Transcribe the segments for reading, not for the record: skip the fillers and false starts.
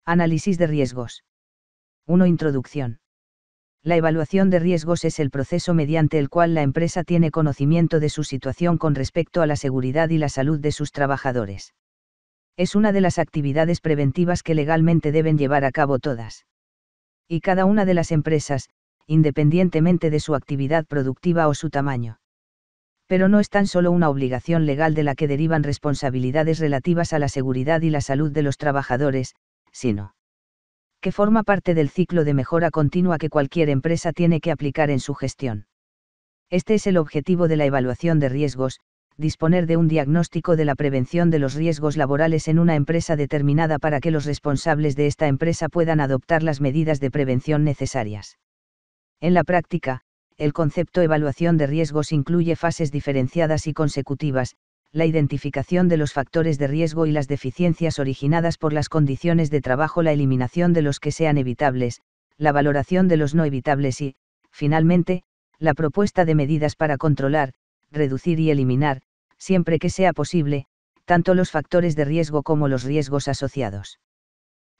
Análisis de riesgos. 1. Introducción. La evaluación de riesgos es el proceso mediante el cual la empresa tiene conocimiento de su situación con respecto a la seguridad y la salud de sus trabajadores. Es una de las actividades preventivas que legalmente deben llevar a cabo todas y cada una de las empresas, independientemente de su actividad productiva o su tamaño. Pero no es tan solo una obligación legal de la que derivan responsabilidades relativas a la seguridad y la salud de los trabajadores, sino que forma parte del ciclo de mejora continua que cualquier empresa tiene que aplicar en su gestión. Este es el objetivo de la evaluación de riesgos: disponer de un diagnóstico de la prevención de los riesgos laborales en una empresa determinada para que los responsables de esta empresa puedan adoptar las medidas de prevención necesarias. En la práctica, el concepto evaluación de riesgos incluye fases diferenciadas y consecutivas: la identificación de los factores de riesgo y las deficiencias originadas por las condiciones de trabajo, la eliminación de los que sean evitables, la valoración de los no evitables y, finalmente, la propuesta de medidas para controlar, reducir y eliminar, siempre que sea posible, tanto los factores de riesgo como los riesgos asociados.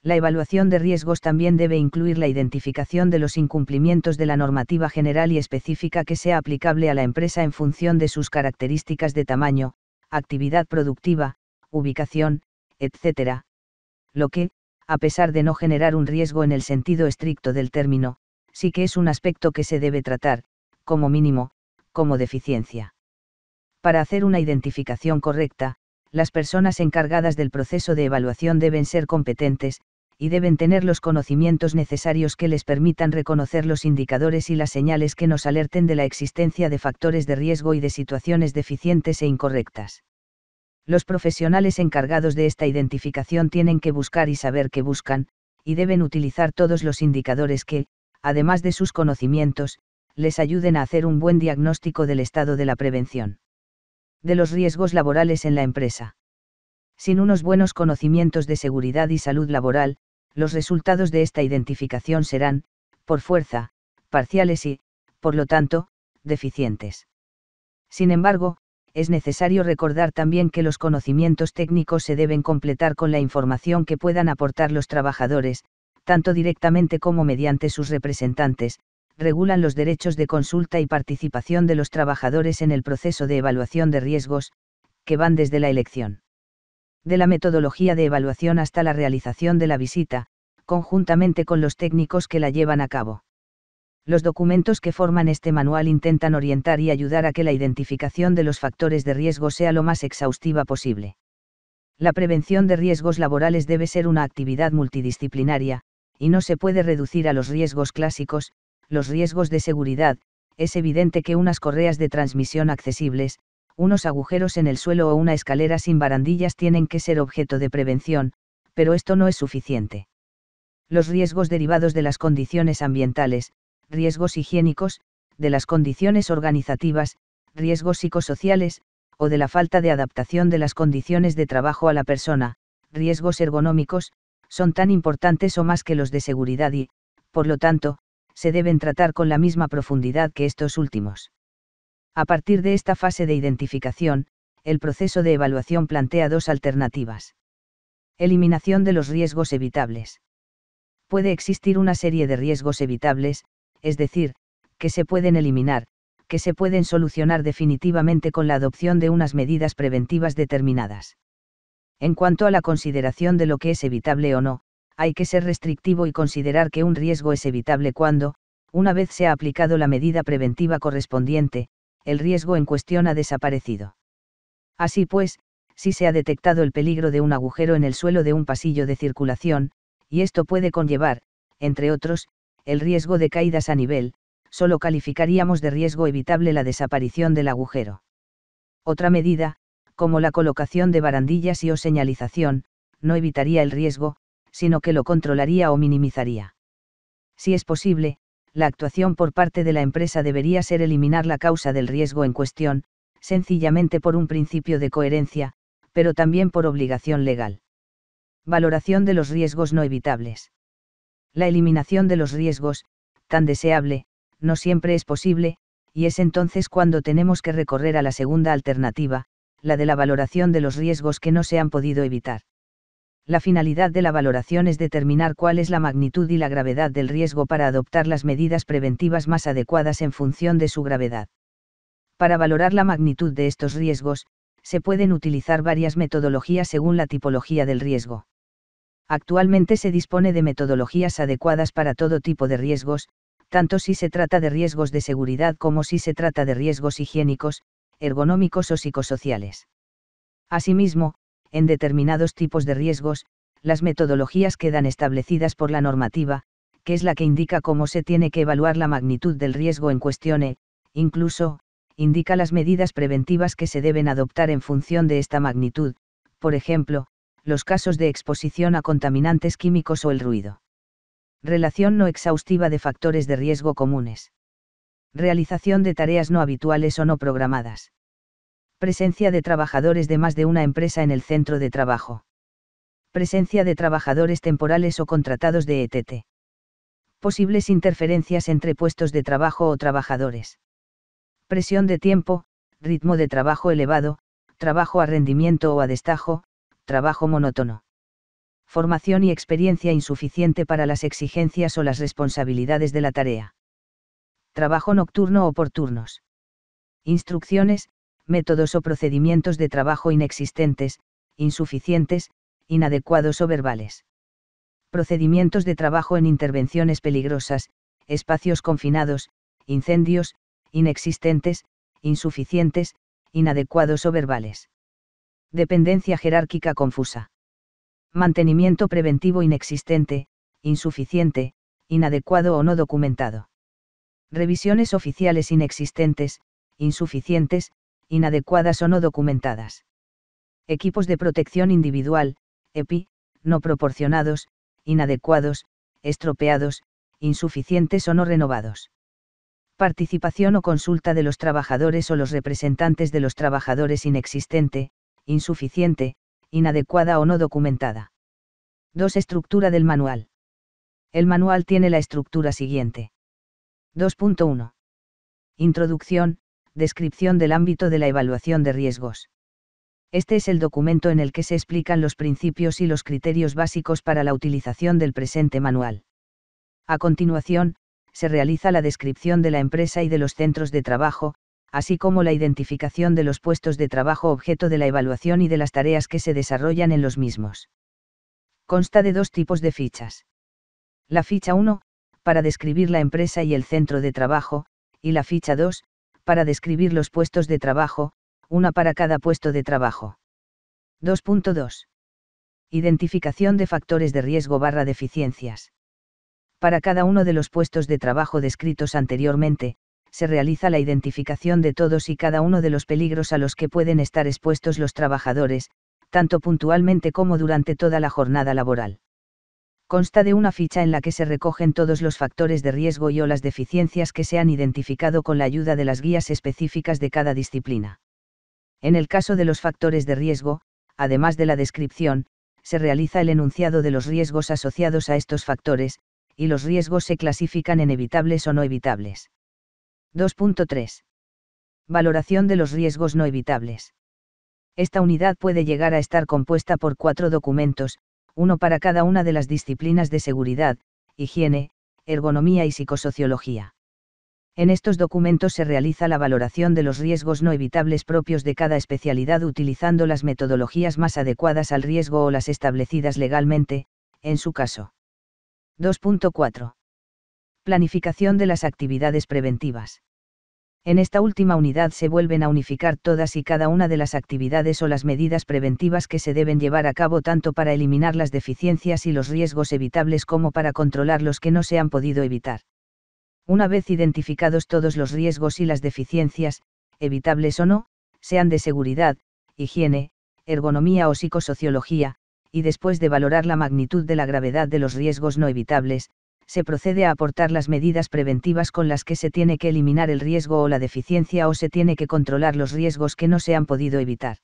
La evaluación de riesgos también debe incluir la identificación de los incumplimientos de la normativa general y específica que sea aplicable a la empresa en función de sus características de tamaño, actividad productiva, ubicación, etc. Lo que, a pesar de no generar un riesgo en el sentido estricto del término, sí que es un aspecto que se debe tratar, como mínimo, como deficiencia. Para hacer una identificación correcta, las personas encargadas del proceso de evaluación deben ser competentes, y deben tener los conocimientos necesarios que les permitan reconocer los indicadores y las señales que nos alerten de la existencia de factores de riesgo y de situaciones deficientes e incorrectas. Los profesionales encargados de esta identificación tienen que buscar y saber qué buscan, y deben utilizar todos los indicadores que, además de sus conocimientos, les ayuden a hacer un buen diagnóstico del estado de la prevención de los riesgos laborales en la empresa. Sin unos buenos conocimientos de seguridad y salud laboral, los resultados de esta identificación serán, por fuerza, parciales y, por lo tanto, deficientes. Sin embargo, es necesario recordar también que los conocimientos técnicos se deben completar con la información que puedan aportar los trabajadores, tanto directamente como mediante sus representantes. Regulan los derechos de consulta y participación de los trabajadores en el proceso de evaluación de riesgos, que van desde la elección de la metodología de evaluación hasta la realización de la visita, conjuntamente con los técnicos que la llevan a cabo. Los documentos que forman este manual intentan orientar y ayudar a que la identificación de los factores de riesgo sea lo más exhaustiva posible. La prevención de riesgos laborales debe ser una actividad multidisciplinaria, y no se puede reducir a los riesgos clásicos. Los riesgos de seguridad: es evidente que unas correas de transmisión accesibles, unos agujeros en el suelo o una escalera sin barandillas tienen que ser objeto de prevención, pero esto no es suficiente. Los riesgos derivados de las condiciones ambientales, riesgos higiénicos, de las condiciones organizativas, riesgos psicosociales, o de la falta de adaptación de las condiciones de trabajo a la persona, riesgos ergonómicos, son tan importantes o más que los de seguridad y, por lo tanto, se deben tratar con la misma profundidad que estos últimos. A partir de esta fase de identificación, el proceso de evaluación plantea dos alternativas. Eliminación de los riesgos evitables. Puede existir una serie de riesgos evitables, es decir, que se pueden eliminar, que se pueden solucionar definitivamente con la adopción de unas medidas preventivas determinadas. En cuanto a la consideración de lo que es evitable o no, hay que ser restrictivo y considerar que un riesgo es evitable cuando, una vez se ha aplicado la medida preventiva correspondiente, el riesgo en cuestión ha desaparecido. Así pues, si se ha detectado el peligro de un agujero en el suelo de un pasillo de circulación, y esto puede conllevar, entre otros, el riesgo de caídas a nivel, solo calificaríamos de riesgo evitable la desaparición del agujero. Otra medida, como la colocación de barandillas y o señalización, no evitaría el riesgo, sino que lo controlaría o minimizaría. Si es posible, la actuación por parte de la empresa debería ser eliminar la causa del riesgo en cuestión, sencillamente por un principio de coherencia, pero también por obligación legal. Valoración de los riesgos no evitables. La eliminación de los riesgos, tan deseable, no siempre es posible, y es entonces cuando tenemos que recorrer a la segunda alternativa, la de la valoración de los riesgos que no se han podido evitar. La finalidad de la valoración es determinar cuál es la magnitud y la gravedad del riesgo para adoptar las medidas preventivas más adecuadas en función de su gravedad. Para valorar la magnitud de estos riesgos, se pueden utilizar varias metodologías según la tipología del riesgo. Actualmente se dispone de metodologías adecuadas para todo tipo de riesgos, tanto si se trata de riesgos de seguridad como si se trata de riesgos higiénicos, ergonómicos o psicosociales. Asimismo, en determinados tipos de riesgos, las metodologías quedan establecidas por la normativa, que es la que indica cómo se tiene que evaluar la magnitud del riesgo en cuestión e, incluso, indica las medidas preventivas que se deben adoptar en función de esta magnitud, por ejemplo, los casos de exposición a contaminantes químicos o el ruido. Relación no exhaustiva de factores de riesgo comunes. Realización de tareas no habituales o no programadas. Presencia de trabajadores de más de una empresa en el centro de trabajo. Presencia de trabajadores temporales o contratados de ETT. Posibles interferencias entre puestos de trabajo o trabajadores. Presión de tiempo, ritmo de trabajo elevado, trabajo a rendimiento o a destajo, trabajo monótono. Formación y experiencia insuficiente para las exigencias o las responsabilidades de la tarea. Trabajo nocturno o por turnos. Instrucciones, métodos o procedimientos de trabajo inexistentes, insuficientes, inadecuados o verbales. Procedimientos de trabajo en intervenciones peligrosas, espacios confinados, incendios, inexistentes, insuficientes, inadecuados o verbales. Dependencia jerárquica confusa. Mantenimiento preventivo inexistente, insuficiente, inadecuado o no documentado. Revisiones oficiales inexistentes, insuficientes, inadecuadas o no documentadas. Equipos de protección individual, EPI, no proporcionados, inadecuados, estropeados, insuficientes o no renovados. Participación o consulta de los trabajadores o los representantes de los trabajadores inexistente, insuficiente, inadecuada o no documentada. 2. Estructura del manual. El manual tiene la estructura siguiente. 2.1. Introducción, descripción del ámbito de la evaluación de riesgos. Este es el documento en el que se explican los principios y los criterios básicos para la utilización del presente manual. A continuación, se realiza la descripción de la empresa y de los centros de trabajo, así como la identificación de los puestos de trabajo objeto de la evaluación y de las tareas que se desarrollan en los mismos. Consta de 2 tipos de fichas. La ficha 1, para describir la empresa y el centro de trabajo, y la ficha 2, para describir los puestos de trabajo, una para cada puesto de trabajo. 2.2. Identificación de factores de riesgo/deficiencias. Para cada uno de los puestos de trabajo descritos anteriormente, se realiza la identificación de todos y cada uno de los peligros a los que pueden estar expuestos los trabajadores, tanto puntualmente como durante toda la jornada laboral. Consta de una ficha en la que se recogen todos los factores de riesgo y o las deficiencias que se han identificado con la ayuda de las guías específicas de cada disciplina. En el caso de los factores de riesgo, además de la descripción, se realiza el enunciado de los riesgos asociados a estos factores, y los riesgos se clasifican en evitables o no evitables. 2.3. Valoración de los riesgos no evitables. Esta unidad puede llegar a estar compuesta por 4 documentos, uno para cada una de las disciplinas de seguridad, higiene, ergonomía y psicosociología. En estos documentos se realiza la valoración de los riesgos no evitables propios de cada especialidad utilizando las metodologías más adecuadas al riesgo o las establecidas legalmente, en su caso. 2.4. Planificación de las actividades preventivas. En esta última unidad se vuelven a unificar todas y cada una de las actividades o las medidas preventivas que se deben llevar a cabo tanto para eliminar las deficiencias y los riesgos evitables como para controlar los que no se han podido evitar. Una vez identificados todos los riesgos y las deficiencias, evitables o no, sean de seguridad, higiene, ergonomía o psicosociología, y después de valorar la magnitud de la gravedad de los riesgos no evitables, se procede a aportar las medidas preventivas con las que se tiene que eliminar el riesgo o la deficiencia o se tiene que controlar los riesgos que no se han podido evitar.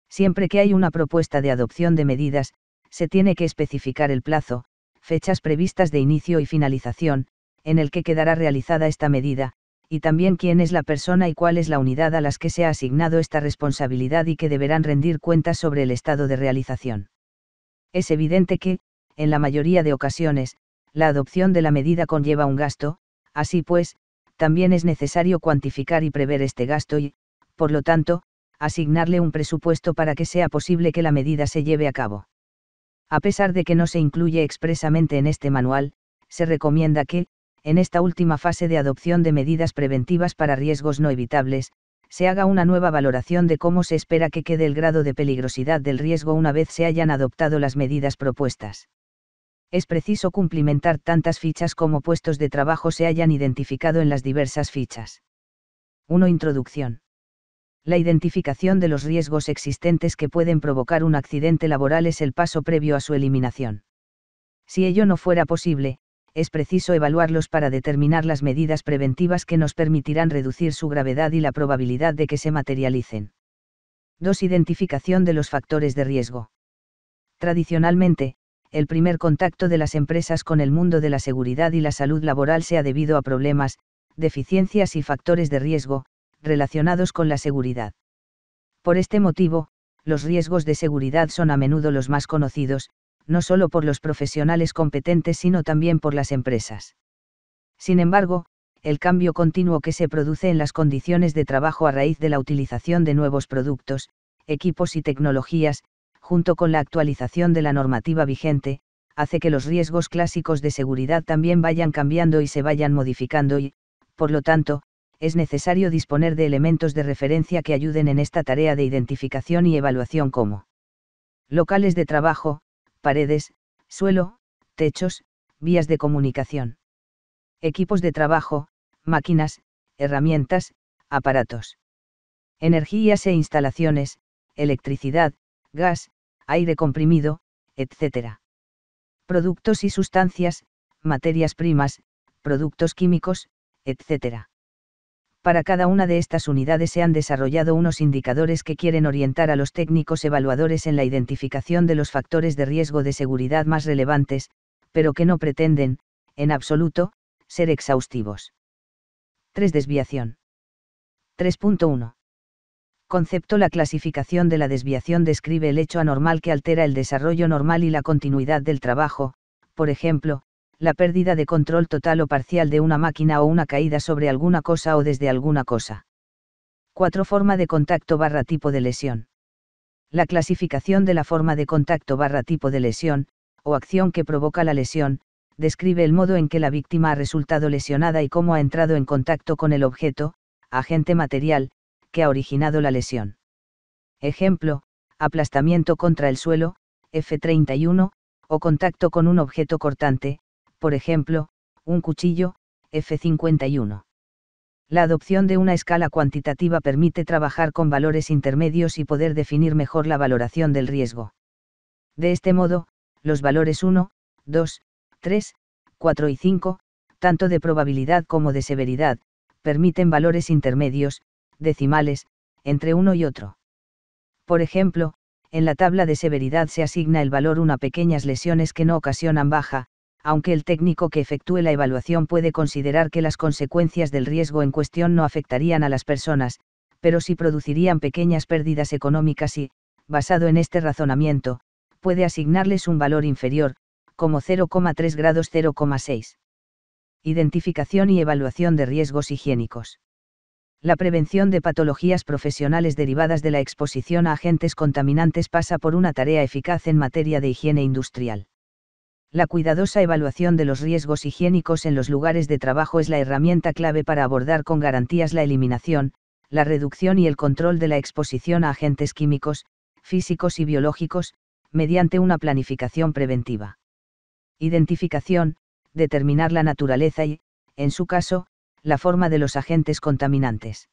Siempre que hay una propuesta de adopción de medidas, se tiene que especificar el plazo, fechas previstas de inicio y finalización, en el que quedará realizada esta medida, y también quién es la persona y cuál es la unidad a las que se ha asignado esta responsabilidad y que deberán rendir cuentas sobre el estado de realización. Es evidente que, en la mayoría de ocasiones, la adopción de la medida conlleva un gasto, así pues, también es necesario cuantificar y prever este gasto y, por lo tanto, asignarle un presupuesto para que sea posible que la medida se lleve a cabo. A pesar de que no se incluye expresamente en este manual, se recomienda que, en esta última fase de adopción de medidas preventivas para riesgos no evitables, se haga una nueva valoración de cómo se espera que quede el grado de peligrosidad del riesgo una vez se hayan adoptado las medidas propuestas. Es preciso cumplimentar tantas fichas como puestos de trabajo se hayan identificado en las diversas fichas. 1. Introducción. La identificación de los riesgos existentes que pueden provocar un accidente laboral es el paso previo a su eliminación. Si ello no fuera posible, es preciso evaluarlos para determinar las medidas preventivas que nos permitirán reducir su gravedad y la probabilidad de que se materialicen. 2. Identificación de los factores de riesgo. Tradicionalmente, el primer contacto de las empresas con el mundo de la seguridad y la salud laboral se ha debido a problemas, deficiencias y factores de riesgo, relacionados con la seguridad. Por este motivo, los riesgos de seguridad son a menudo los más conocidos, no solo por los profesionales competentes sino también por las empresas. Sin embargo, el cambio continuo que se produce en las condiciones de trabajo a raíz de la utilización de nuevos productos, equipos y tecnologías, junto con la actualización de la normativa vigente, hace que los riesgos clásicos de seguridad también vayan cambiando y se vayan modificando y, por lo tanto, es necesario disponer de elementos de referencia que ayuden en esta tarea de identificación y evaluación como locales de trabajo, paredes, suelo, techos, vías de comunicación, equipos de trabajo, máquinas, herramientas, aparatos, energías e instalaciones, electricidad, gas, aire comprimido, etc. Productos y sustancias, materias primas, productos químicos, etc. Para cada una de estas unidades se han desarrollado unos indicadores que quieren orientar a los técnicos evaluadores en la identificación de los factores de riesgo de seguridad más relevantes, pero que no pretenden, en absoluto, ser exhaustivos. 3. Desviación. 3.1. Concepto. La clasificación de la desviación describe el hecho anormal que altera el desarrollo normal y la continuidad del trabajo, por ejemplo, la pérdida de control total o parcial de una máquina o una caída sobre alguna cosa o desde alguna cosa. 4. Forma de contacto / tipo de lesión. La clasificación de la forma de contacto / tipo de lesión, o acción que provoca la lesión, describe el modo en que la víctima ha resultado lesionada y cómo ha entrado en contacto con el objeto, agente material, que ha originado la lesión. Ejemplo, aplastamiento contra el suelo, F31, o contacto con un objeto cortante, por ejemplo, un cuchillo, F51. La adopción de una escala cuantitativa permite trabajar con valores intermedios y poder definir mejor la valoración del riesgo. De este modo, los valores 1, 2, 3, 4 y 5, tanto de probabilidad como de severidad, permiten valores intermedios, decimales, entre uno y otro. Por ejemplo, en la tabla de severidad se asigna el valor 1 a pequeñas lesiones que no ocasionan baja, aunque el técnico que efectúe la evaluación puede considerar que las consecuencias del riesgo en cuestión no afectarían a las personas, pero sí producirían pequeñas pérdidas económicas y, basado en este razonamiento, puede asignarles un valor inferior, como 0,3 grados 0,6. Identificación y evaluación de riesgos higiénicos. La prevención de patologías profesionales derivadas de la exposición a agentes contaminantes pasa por una tarea eficaz en materia de higiene industrial. La cuidadosa evaluación de los riesgos higiénicos en los lugares de trabajo es la herramienta clave para abordar con garantías la eliminación, la reducción y el control de la exposición a agentes químicos, físicos y biológicos, mediante una planificación preventiva. Identificación, determinar la naturaleza y, en su caso, la forma de los agentes contaminantes.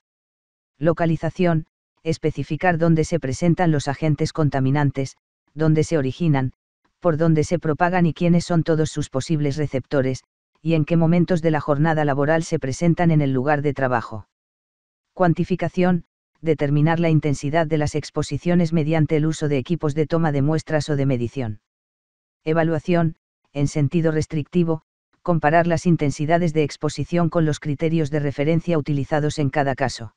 Localización, especificar dónde se presentan los agentes contaminantes, dónde se originan, por dónde se propagan y quiénes son todos sus posibles receptores, y en qué momentos de la jornada laboral se presentan en el lugar de trabajo. Cuantificación, determinar la intensidad de las exposiciones mediante el uso de equipos de toma de muestras o de medición. Evaluación, en sentido restrictivo, comparar las intensidades de exposición con los criterios de referencia utilizados en cada caso.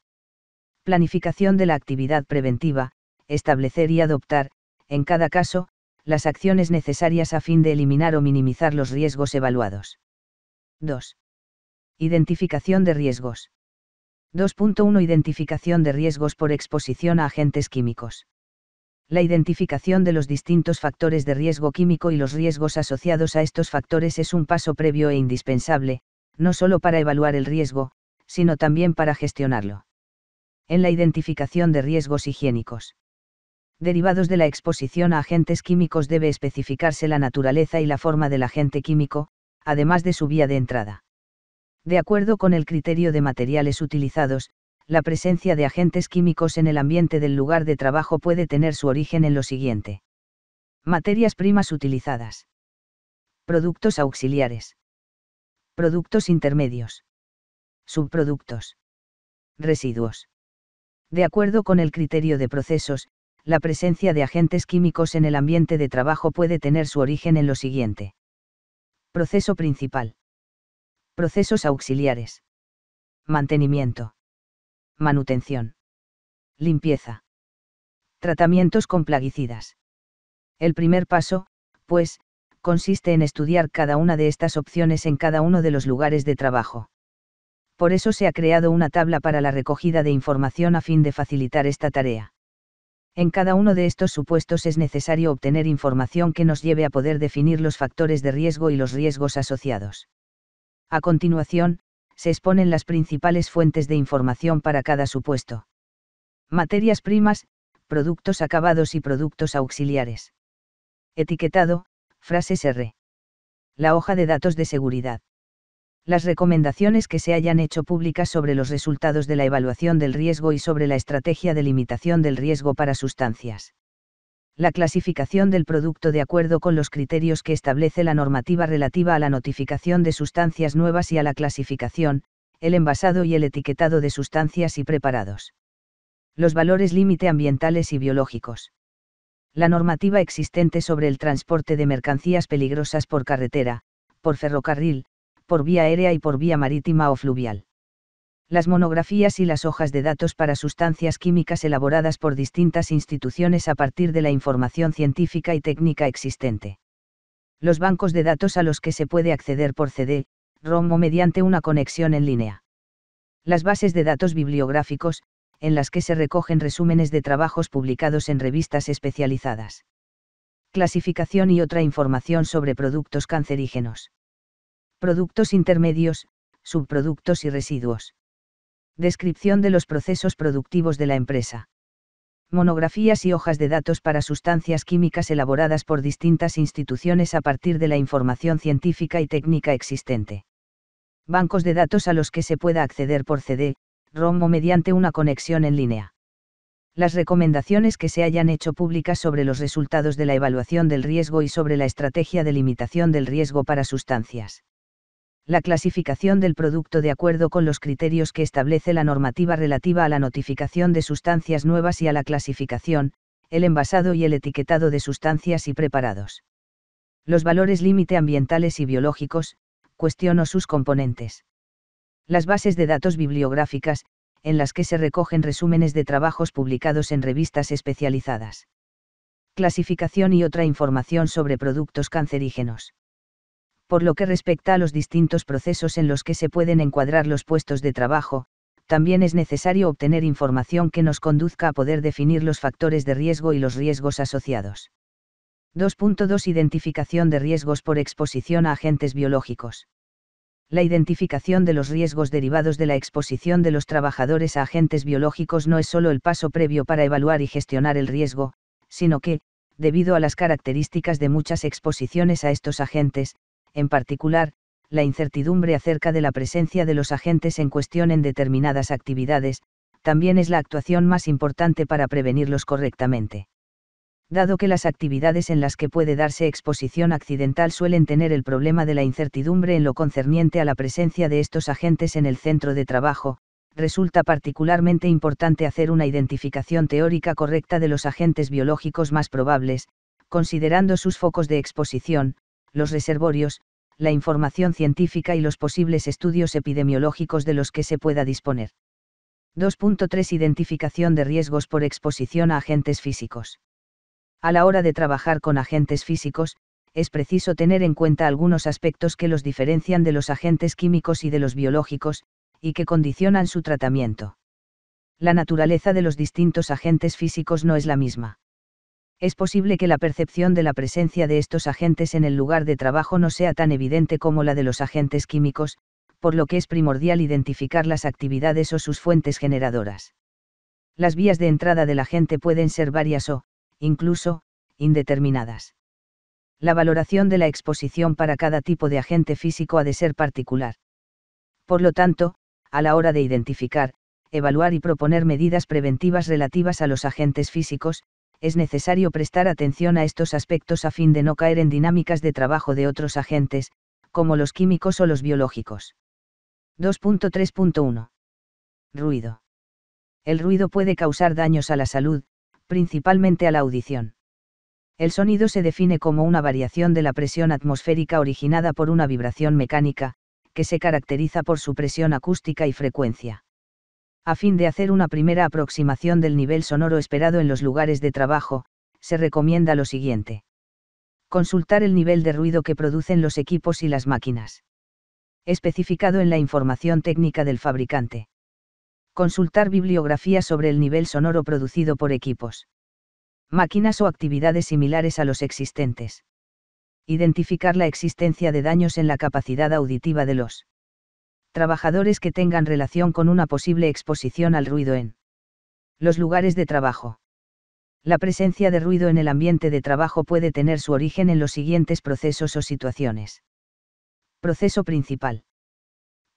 Planificación de la actividad preventiva, establecer y adoptar, en cada caso, las acciones necesarias a fin de eliminar o minimizar los riesgos evaluados. 2. Identificación de riesgos. 2.1 Identificación de riesgos por exposición a agentes químicos. La identificación de los distintos factores de riesgo químico y los riesgos asociados a estos factores es un paso previo e indispensable, no solo para evaluar el riesgo, sino también para gestionarlo. En la identificación de riesgos higiénicos derivados de la exposición a agentes químicos debe especificarse la naturaleza y la forma del agente químico, además de su vía de entrada. De acuerdo con el criterio de materiales utilizados, la presencia de agentes químicos en el ambiente del lugar de trabajo puede tener su origen en lo siguiente. Materias primas utilizadas. Productos auxiliares. Productos intermedios. Subproductos. Residuos. De acuerdo con el criterio de procesos, la presencia de agentes químicos en el ambiente de trabajo puede tener su origen en lo siguiente. Proceso principal. Procesos auxiliares. Mantenimiento. Manutención. Limpieza. Tratamientos con plaguicidas. El primer paso, pues, consiste en estudiar cada una de estas opciones en cada uno de los lugares de trabajo. Por eso se ha creado una tabla para la recogida de información a fin de facilitar esta tarea. En cada uno de estos supuestos es necesario obtener información que nos lleve a poder definir los factores de riesgo y los riesgos asociados. A continuación, se exponen las principales fuentes de información para cada supuesto. Materias primas, productos acabados y productos auxiliares. Etiquetado, frases R. La hoja de datos de seguridad. Las recomendaciones que se hayan hecho públicas sobre los resultados de la evaluación del riesgo y sobre la estrategia de limitación del riesgo para sustancias. La clasificación del producto de acuerdo con los criterios que establece la normativa relativa a la notificación de sustancias nuevas y a la clasificación, el envasado y el etiquetado de sustancias y preparados. Los valores límite ambientales y biológicos. La normativa existente sobre el transporte de mercancías peligrosas por carretera, por ferrocarril, por vía aérea y por vía marítima o fluvial. Las monografías y las hojas de datos para sustancias químicas elaboradas por distintas instituciones a partir de la información científica y técnica existente. Los bancos de datos a los que se puede acceder por CD-ROM o mediante una conexión en línea. Las bases de datos bibliográficos, en las que se recogen resúmenes de trabajos publicados en revistas especializadas. Clasificación y otra información sobre productos cancerígenos. Productos intermedios, subproductos y residuos. Descripción de los procesos productivos de la empresa. Monografías y hojas de datos para sustancias químicas elaboradas por distintas instituciones a partir de la información científica y técnica existente. Bancos de datos a los que se pueda acceder por CD-ROM o mediante una conexión en línea. Las recomendaciones que se hayan hecho públicas sobre los resultados de la evaluación del riesgo y sobre la estrategia de limitación del riesgo para sustancias. La clasificación del producto de acuerdo con los criterios que establece la normativa relativa a la notificación de sustancias nuevas y a la clasificación, el envasado y el etiquetado de sustancias y preparados. Los valores límite ambientales y biológicos, cuestiono sus componentes. Las bases de datos bibliográficas, en las que se recogen resúmenes de trabajos publicados en revistas especializadas. Clasificación y otra información sobre productos cancerígenos. Por lo que respecta a los distintos procesos en los que se pueden encuadrar los puestos de trabajo, también es necesario obtener información que nos conduzca a poder definir los factores de riesgo y los riesgos asociados. 2.2 Identificación de riesgos por exposición a agentes biológicos. La identificación de los riesgos derivados de la exposición de los trabajadores a agentes biológicos no es solo el paso previo para evaluar y gestionar el riesgo, sino que, debido a las características de muchas exposiciones a estos agentes, en particular, la incertidumbre acerca de la presencia de los agentes en cuestión en determinadas actividades, también es la actuación más importante para prevenirlos correctamente. Dado que las actividades en las que puede darse exposición accidental suelen tener el problema de la incertidumbre en lo concerniente a la presencia de estos agentes en el centro de trabajo, resulta particularmente importante hacer una identificación teórica correcta de los agentes biológicos más probables, considerando sus focos de exposición, los reservorios, la información científica y los posibles estudios epidemiológicos de los que se pueda disponer. 2.3 Identificación de riesgos por exposición a agentes físicos. A la hora de trabajar con agentes físicos, es preciso tener en cuenta algunos aspectos que los diferencian de los agentes químicos y de los biológicos, y que condicionan su tratamiento. La naturaleza de los distintos agentes físicos no es la misma. Es posible que la percepción de la presencia de estos agentes en el lugar de trabajo no sea tan evidente como la de los agentes químicos, por lo que es primordial identificar las actividades o sus fuentes generadoras. Las vías de entrada del agente pueden ser varias o, incluso, indeterminadas. La valoración de la exposición para cada tipo de agente físico ha de ser particular. Por lo tanto, a la hora de identificar, evaluar y proponer medidas preventivas relativas a los agentes físicos, es necesario prestar atención a estos aspectos a fin de no caer en dinámicas de trabajo de otros agentes, como los químicos o los biológicos. 2.3.1. Ruido. El ruido puede causar daños a la salud, principalmente a la audición. El sonido se define como una variación de la presión atmosférica originada por una vibración mecánica, que se caracteriza por su presión acústica y frecuencia. A fin de hacer una primera aproximación del nivel sonoro esperado en los lugares de trabajo, se recomienda lo siguiente. Consultar el nivel de ruido que producen los equipos y las máquinas. Especificado en la información técnica del fabricante. Consultar bibliografía sobre el nivel sonoro producido por equipos, máquinas o actividades similares a los existentes. Identificar la existencia de daños en la capacidad auditiva de los trabajadores que tengan relación con una posible exposición al ruido en los lugares de trabajo. La presencia de ruido en el ambiente de trabajo puede tener su origen en los siguientes procesos o situaciones. Proceso principal.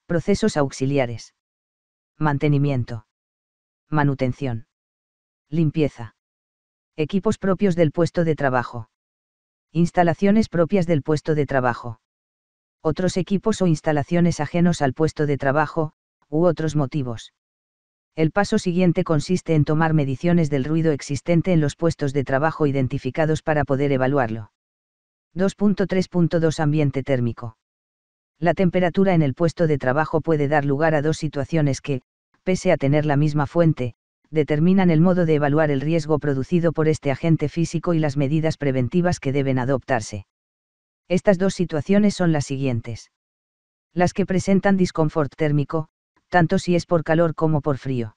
Procesos auxiliares. Mantenimiento. Manutención. Limpieza. Equipos propios del puesto de trabajo. Instalaciones propias del puesto de trabajo. Otros equipos o instalaciones ajenos al puesto de trabajo, u otros motivos. El paso siguiente consiste en tomar mediciones del ruido existente en los puestos de trabajo identificados para poder evaluarlo. 2.3.2 Ambiente térmico. La temperatura en el puesto de trabajo puede dar lugar a dos situaciones que, pese a tener la misma fuente, determinan el modo de evaluar el riesgo producido por este agente físico y las medidas preventivas que deben adoptarse. Estas dos situaciones son las siguientes. Las que presentan disconfort térmico, tanto si es por calor como por frío.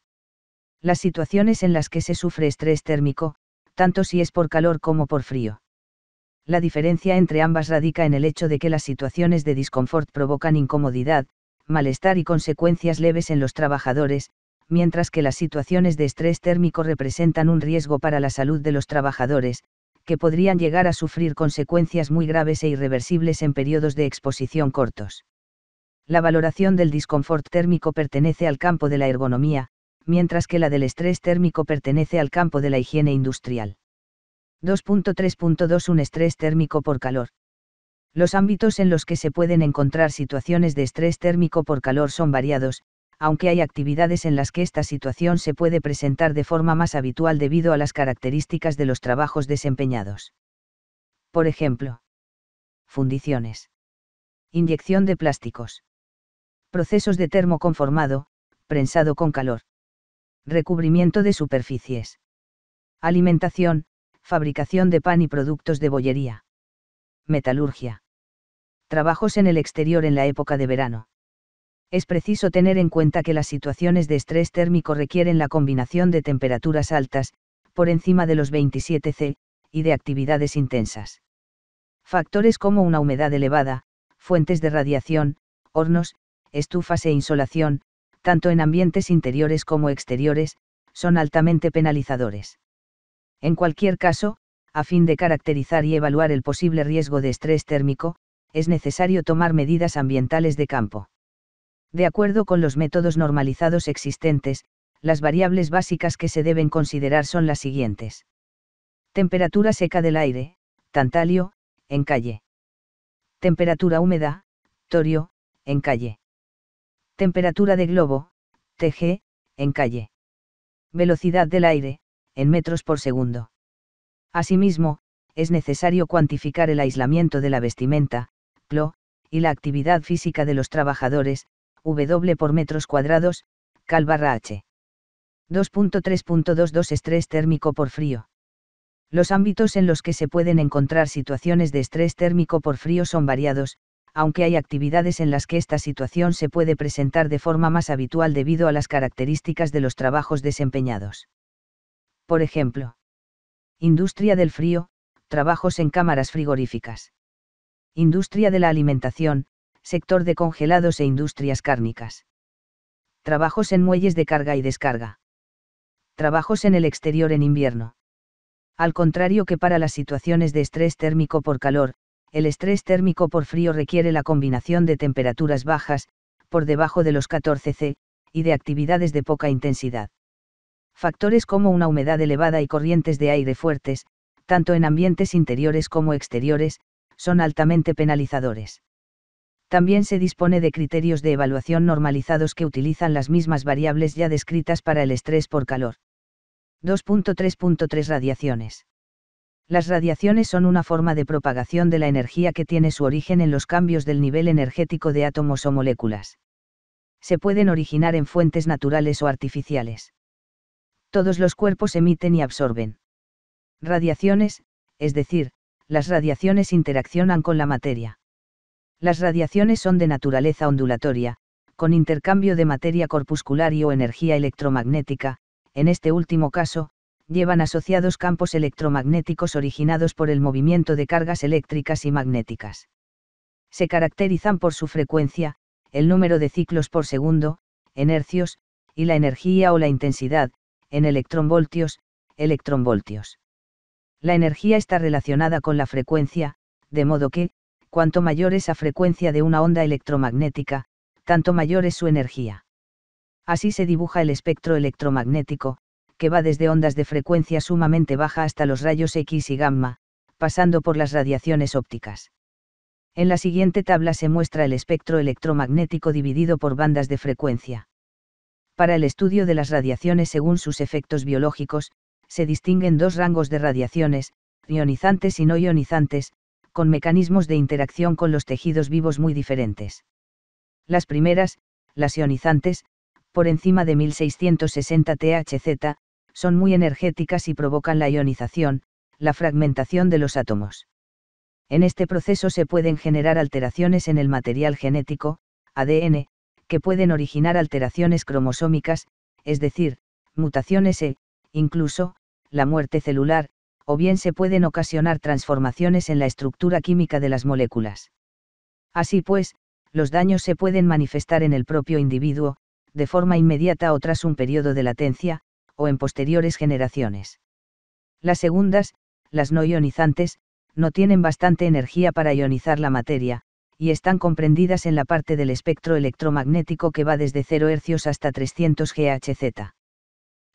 Las situaciones en las que se sufre estrés térmico, tanto si es por calor como por frío. La diferencia entre ambas radica en el hecho de que las situaciones de disconfort provocan incomodidad, malestar y consecuencias leves en los trabajadores, mientras que las situaciones de estrés térmico representan un riesgo para la salud de los trabajadores, que podrían llegar a sufrir consecuencias muy graves e irreversibles en periodos de exposición cortos. La valoración del disconfort térmico pertenece al campo de la ergonomía, mientras que la del estrés térmico pertenece al campo de la higiene industrial. 2.3.2 Un estrés térmico por calor. Los ámbitos en los que se pueden encontrar situaciones de estrés térmico por calor son variados, aunque hay actividades en las que esta situación se puede presentar de forma más habitual debido a las características de los trabajos desempeñados. Por ejemplo, fundiciones. Inyección de plásticos. Procesos de termoconformado, prensado con calor. Recubrimiento de superficies. Alimentación, fabricación de pan y productos de bollería. Metalurgia. Trabajos en el exterior en la época de verano. Es preciso tener en cuenta que las situaciones de estrés térmico requieren la combinación de temperaturas altas, por encima de los 27 C, y de actividades intensas. Factores como una humedad elevada, fuentes de radiación, hornos, estufas e insolación, tanto en ambientes interiores como exteriores, son altamente penalizadores. En cualquier caso, a fin de caracterizar y evaluar el posible riesgo de estrés térmico, es necesario tomar medidas ambientales de campo. De acuerdo con los métodos normalizados existentes, las variables básicas que se deben considerar son las siguientes. Temperatura seca del aire, tantalio, en calle. Temperatura húmeda, torio, en calle. Temperatura de globo, TG, en calle. Velocidad del aire, en metros por segundo. Asimismo, es necesario cuantificar el aislamiento de la vestimenta, CLO, y la actividad física de los trabajadores, W por metros cuadrados, cal/H. 2.3.22 Estrés térmico por frío. Los ámbitos en los que se pueden encontrar situaciones de estrés térmico por frío son variados, aunque hay actividades en las que esta situación se puede presentar de forma más habitual debido a las características de los trabajos desempeñados. Por ejemplo, industria del frío, trabajos en cámaras frigoríficas. Industria de la alimentación, sector de congelados e industrias cárnicas. Trabajos en muelles de carga y descarga. Trabajos en el exterior en invierno. Al contrario que para las situaciones de estrés térmico por calor, el estrés térmico por frío requiere la combinación de temperaturas bajas, por debajo de los 14 C, y de actividades de poca intensidad. Factores como una humedad elevada y corrientes de aire fuertes, tanto en ambientes interiores como exteriores, son altamente penalizadores. También se dispone de criterios de evaluación normalizados que utilizan las mismas variables ya descritas para el estrés por calor. 2.3.3 Radiaciones. Las radiaciones son una forma de propagación de la energía que tiene su origen en los cambios del nivel energético de átomos o moléculas. Se pueden originar en fuentes naturales o artificiales. Todos los cuerpos emiten y absorben radiaciones, es decir, las radiaciones interaccionan con la materia. Las radiaciones son de naturaleza ondulatoria, con intercambio de materia corpuscular y o energía electromagnética, en este último caso, llevan asociados campos electromagnéticos originados por el movimiento de cargas eléctricas y magnéticas. Se caracterizan por su frecuencia, el número de ciclos por segundo, en hercios, y la energía o la intensidad, en electronvoltios, electronvoltios. La energía está relacionada con la frecuencia, de modo que, cuanto mayor es la frecuencia de una onda electromagnética, tanto mayor es su energía. Así se dibuja el espectro electromagnético, que va desde ondas de frecuencia sumamente baja hasta los rayos X y gamma, pasando por las radiaciones ópticas. En la siguiente tabla se muestra el espectro electromagnético dividido por bandas de frecuencia. Para el estudio de las radiaciones según sus efectos biológicos, se distinguen dos rangos de radiaciones, ionizantes y no ionizantes, con mecanismos de interacción con los tejidos vivos muy diferentes. Las primeras, las ionizantes, por encima de 1660 THz, son muy energéticas y provocan la ionización, la fragmentación de los átomos. En este proceso se pueden generar alteraciones en el material genético, ADN, que pueden originar alteraciones cromosómicas, es decir, mutaciones incluso, la muerte celular, o bien se pueden ocasionar transformaciones en la estructura química de las moléculas. Así pues, los daños se pueden manifestar en el propio individuo, de forma inmediata o tras un periodo de latencia, o en posteriores generaciones. Las segundas, las no ionizantes, no tienen bastante energía para ionizar la materia, y están comprendidas en la parte del espectro electromagnético que va desde 0 Hz hasta 300 GHz.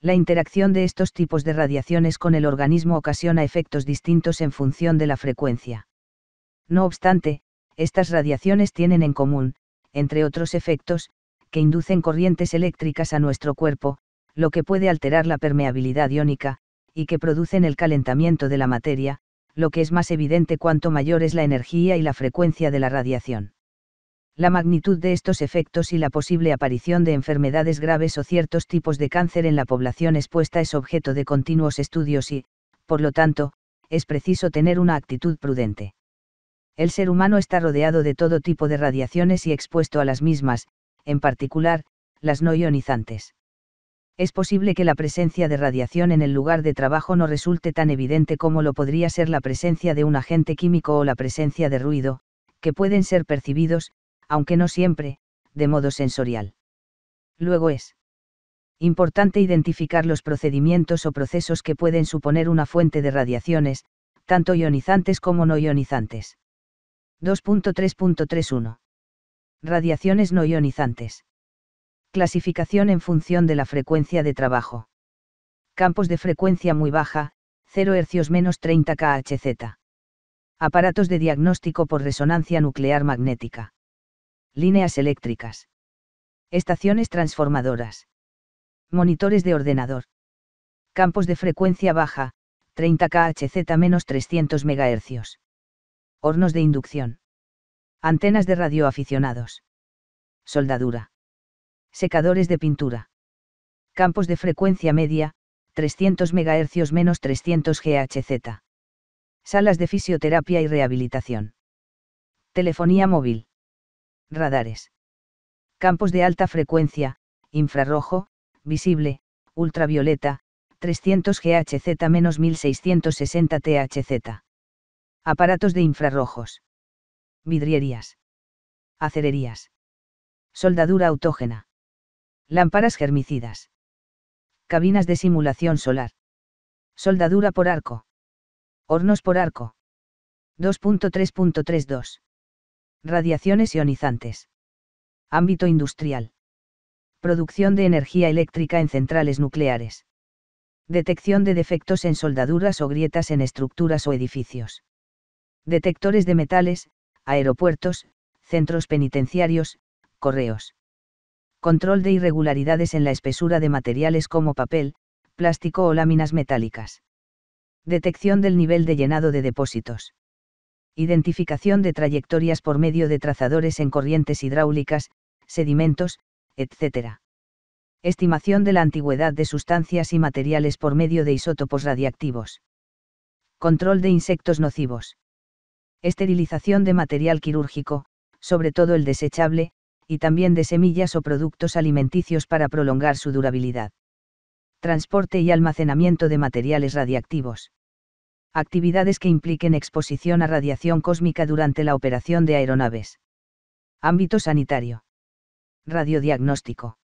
La interacción de estos tipos de radiaciones con el organismo ocasiona efectos distintos en función de la frecuencia. No obstante, estas radiaciones tienen en común, entre otros efectos, que inducen corrientes eléctricas a nuestro cuerpo, lo que puede alterar la permeabilidad iónica, y que producen el calentamiento de la materia, lo que es más evidente cuanto mayor es la energía y la frecuencia de la radiación. La magnitud de estos efectos y la posible aparición de enfermedades graves o ciertos tipos de cáncer en la población expuesta es objeto de continuos estudios y, por lo tanto, es preciso tener una actitud prudente. El ser humano está rodeado de todo tipo de radiaciones y expuesto a las mismas, en particular, las no ionizantes. Es posible que la presencia de radiación en el lugar de trabajo no resulte tan evidente como lo podría ser la presencia de un agente químico o la presencia de ruido, que pueden ser percibidos, aunque no siempre, de modo sensorial. Luego es importante identificar los procedimientos o procesos que pueden suponer una fuente de radiaciones, tanto ionizantes como no ionizantes. 2.3.31 Radiaciones no ionizantes. Clasificación en función de la frecuencia de trabajo. Campos de frecuencia muy baja, 0 Hz menos 30 kHz. Aparatos de diagnóstico por resonancia nuclear magnética. Líneas eléctricas. Estaciones transformadoras. Monitores de ordenador. Campos de frecuencia baja, 30 kHz menos 300 MHz. Hornos de inducción. Antenas de radioaficionados. Soldadura. Secadores de pintura. Campos de frecuencia media, 300 MHz menos 300 GHz. Salas de fisioterapia y rehabilitación. Telefonía móvil. Radares. Campos de alta frecuencia, infrarrojo, visible, ultravioleta, 300 GHz menos 1660 THz. Aparatos de infrarrojos. Vidrierías. Acererías. Soldadura autógena. Lámparas germicidas. Cabinas de simulación solar. Soldadura por arco. Hornos por arco. 2.3.32. Radiaciones ionizantes. Ámbito industrial. Producción de energía eléctrica en centrales nucleares. Detección de defectos en soldaduras o grietas en estructuras o edificios. Detectores de metales, aeropuertos, centros penitenciarios, correos. Control de irregularidades en la espesura de materiales como papel, plástico o láminas metálicas. Detección del nivel de llenado de depósitos. Identificación de trayectorias por medio de trazadores en corrientes hidráulicas, sedimentos, etc. Estimación de la antigüedad de sustancias y materiales por medio de isótopos radiactivos. Control de insectos nocivos. Esterilización de material quirúrgico, sobre todo el desechable, y también de semillas o productos alimenticios para prolongar su durabilidad. Transporte y almacenamiento de materiales radiactivos. Actividades que impliquen exposición a radiación cósmica durante la operación de aeronaves. Ámbito sanitario. Radiodiagnóstico.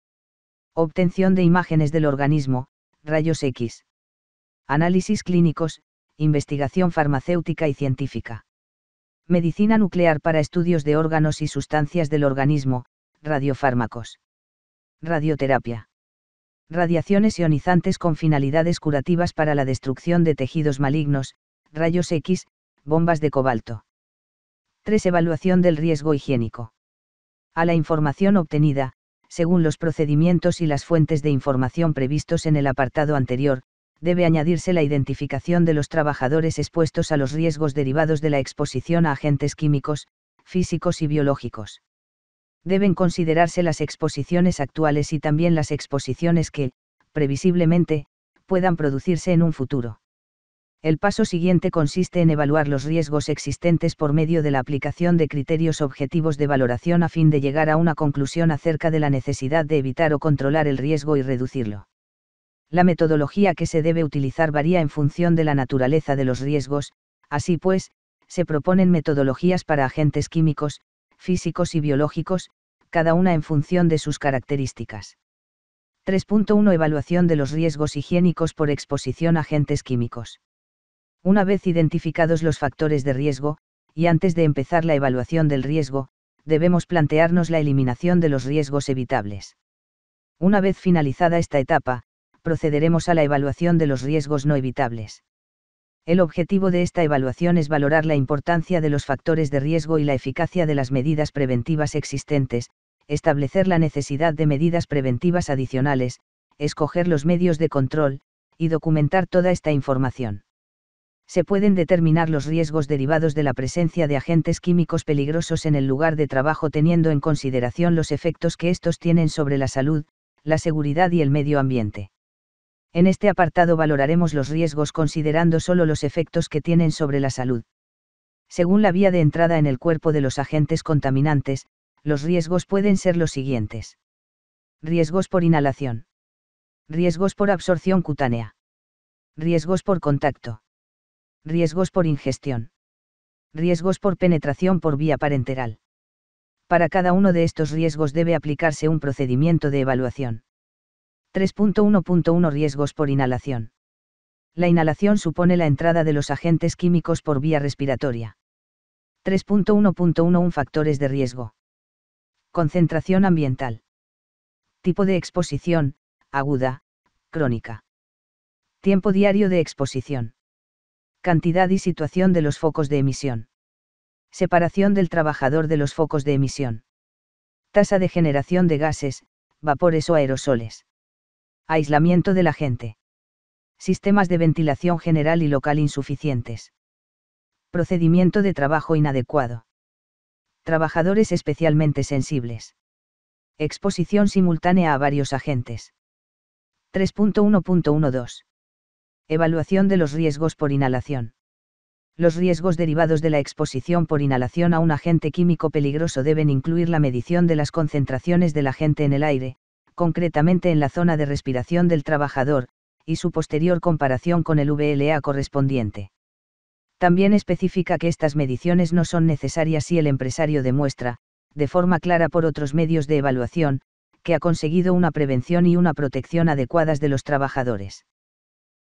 Obtención de imágenes del organismo, rayos X. Análisis clínicos, investigación farmacéutica y científica. Medicina nuclear para estudios de órganos y sustancias del organismo, radiofármacos. Radioterapia. Radiaciones ionizantes con finalidades curativas para la destrucción de tejidos malignos, rayos X, bombas de cobalto. 3. Evaluación del riesgo higiénico. A la información obtenida, según los procedimientos y las fuentes de información previstos en el apartado anterior, debe añadirse la identificación de los trabajadores expuestos a los riesgos derivados de la exposición a agentes químicos, físicos y biológicos. Deben considerarse las exposiciones actuales y también las exposiciones que, previsiblemente, puedan producirse en un futuro. El paso siguiente consiste en evaluar los riesgos existentes por medio de la aplicación de criterios objetivos de valoración a fin de llegar a una conclusión acerca de la necesidad de evitar o controlar el riesgo y reducirlo. La metodología que se debe utilizar varía en función de la naturaleza de los riesgos, así pues, se proponen metodologías para agentes químicos, físicos y biológicos, cada una en función de sus características. 3.1 Evaluación de los riesgos higiénicos por exposición a agentes químicos. Una vez identificados los factores de riesgo, y antes de empezar la evaluación del riesgo, debemos plantearnos la eliminación de los riesgos evitables. Una vez finalizada esta etapa, procederemos a la evaluación de los riesgos no evitables. El objetivo de esta evaluación es valorar la importancia de los factores de riesgo y la eficacia de las medidas preventivas existentes, establecer la necesidad de medidas preventivas adicionales, escoger los medios de control, y documentar toda esta información. Se pueden determinar los riesgos derivados de la presencia de agentes químicos peligrosos en el lugar de trabajo teniendo en consideración los efectos que estos tienen sobre la salud, la seguridad y el medio ambiente. En este apartado valoraremos los riesgos considerando solo los efectos que tienen sobre la salud. Según la vía de entrada en el cuerpo de los agentes contaminantes, los riesgos pueden ser los siguientes. Riesgos por inhalación. Riesgos por absorción cutánea. Riesgos por contacto. Riesgos por ingestión. Riesgos por penetración por vía parenteral. Para cada uno de estos riesgos debe aplicarse un procedimiento de evaluación. 3.1.1 Riesgos por inhalación. La inhalación supone la entrada de los agentes químicos por vía respiratoria. 3.1.1 Factores de riesgo. Concentración ambiental. Tipo de exposición, aguda, crónica. Tiempo diario de exposición. Cantidad y situación de los focos de emisión. Separación del trabajador de los focos de emisión. Tasa de generación de gases, vapores o aerosoles. Aislamiento del agente. Sistemas de ventilación general y local insuficientes. Procedimiento de trabajo inadecuado. Trabajadores especialmente sensibles. Exposición simultánea a varios agentes. 3.1.12. Evaluación de los riesgos por inhalación. Los riesgos derivados de la exposición por inhalación a un agente químico peligroso deben incluir la medición de las concentraciones del agente en el aire, concretamente en la zona de respiración del trabajador, y su posterior comparación con el VLA correspondiente. También especifica que estas mediciones no son necesarias si el empresario demuestra, de forma clara por otros medios de evaluación, que ha conseguido una prevención y una protección adecuadas de los trabajadores.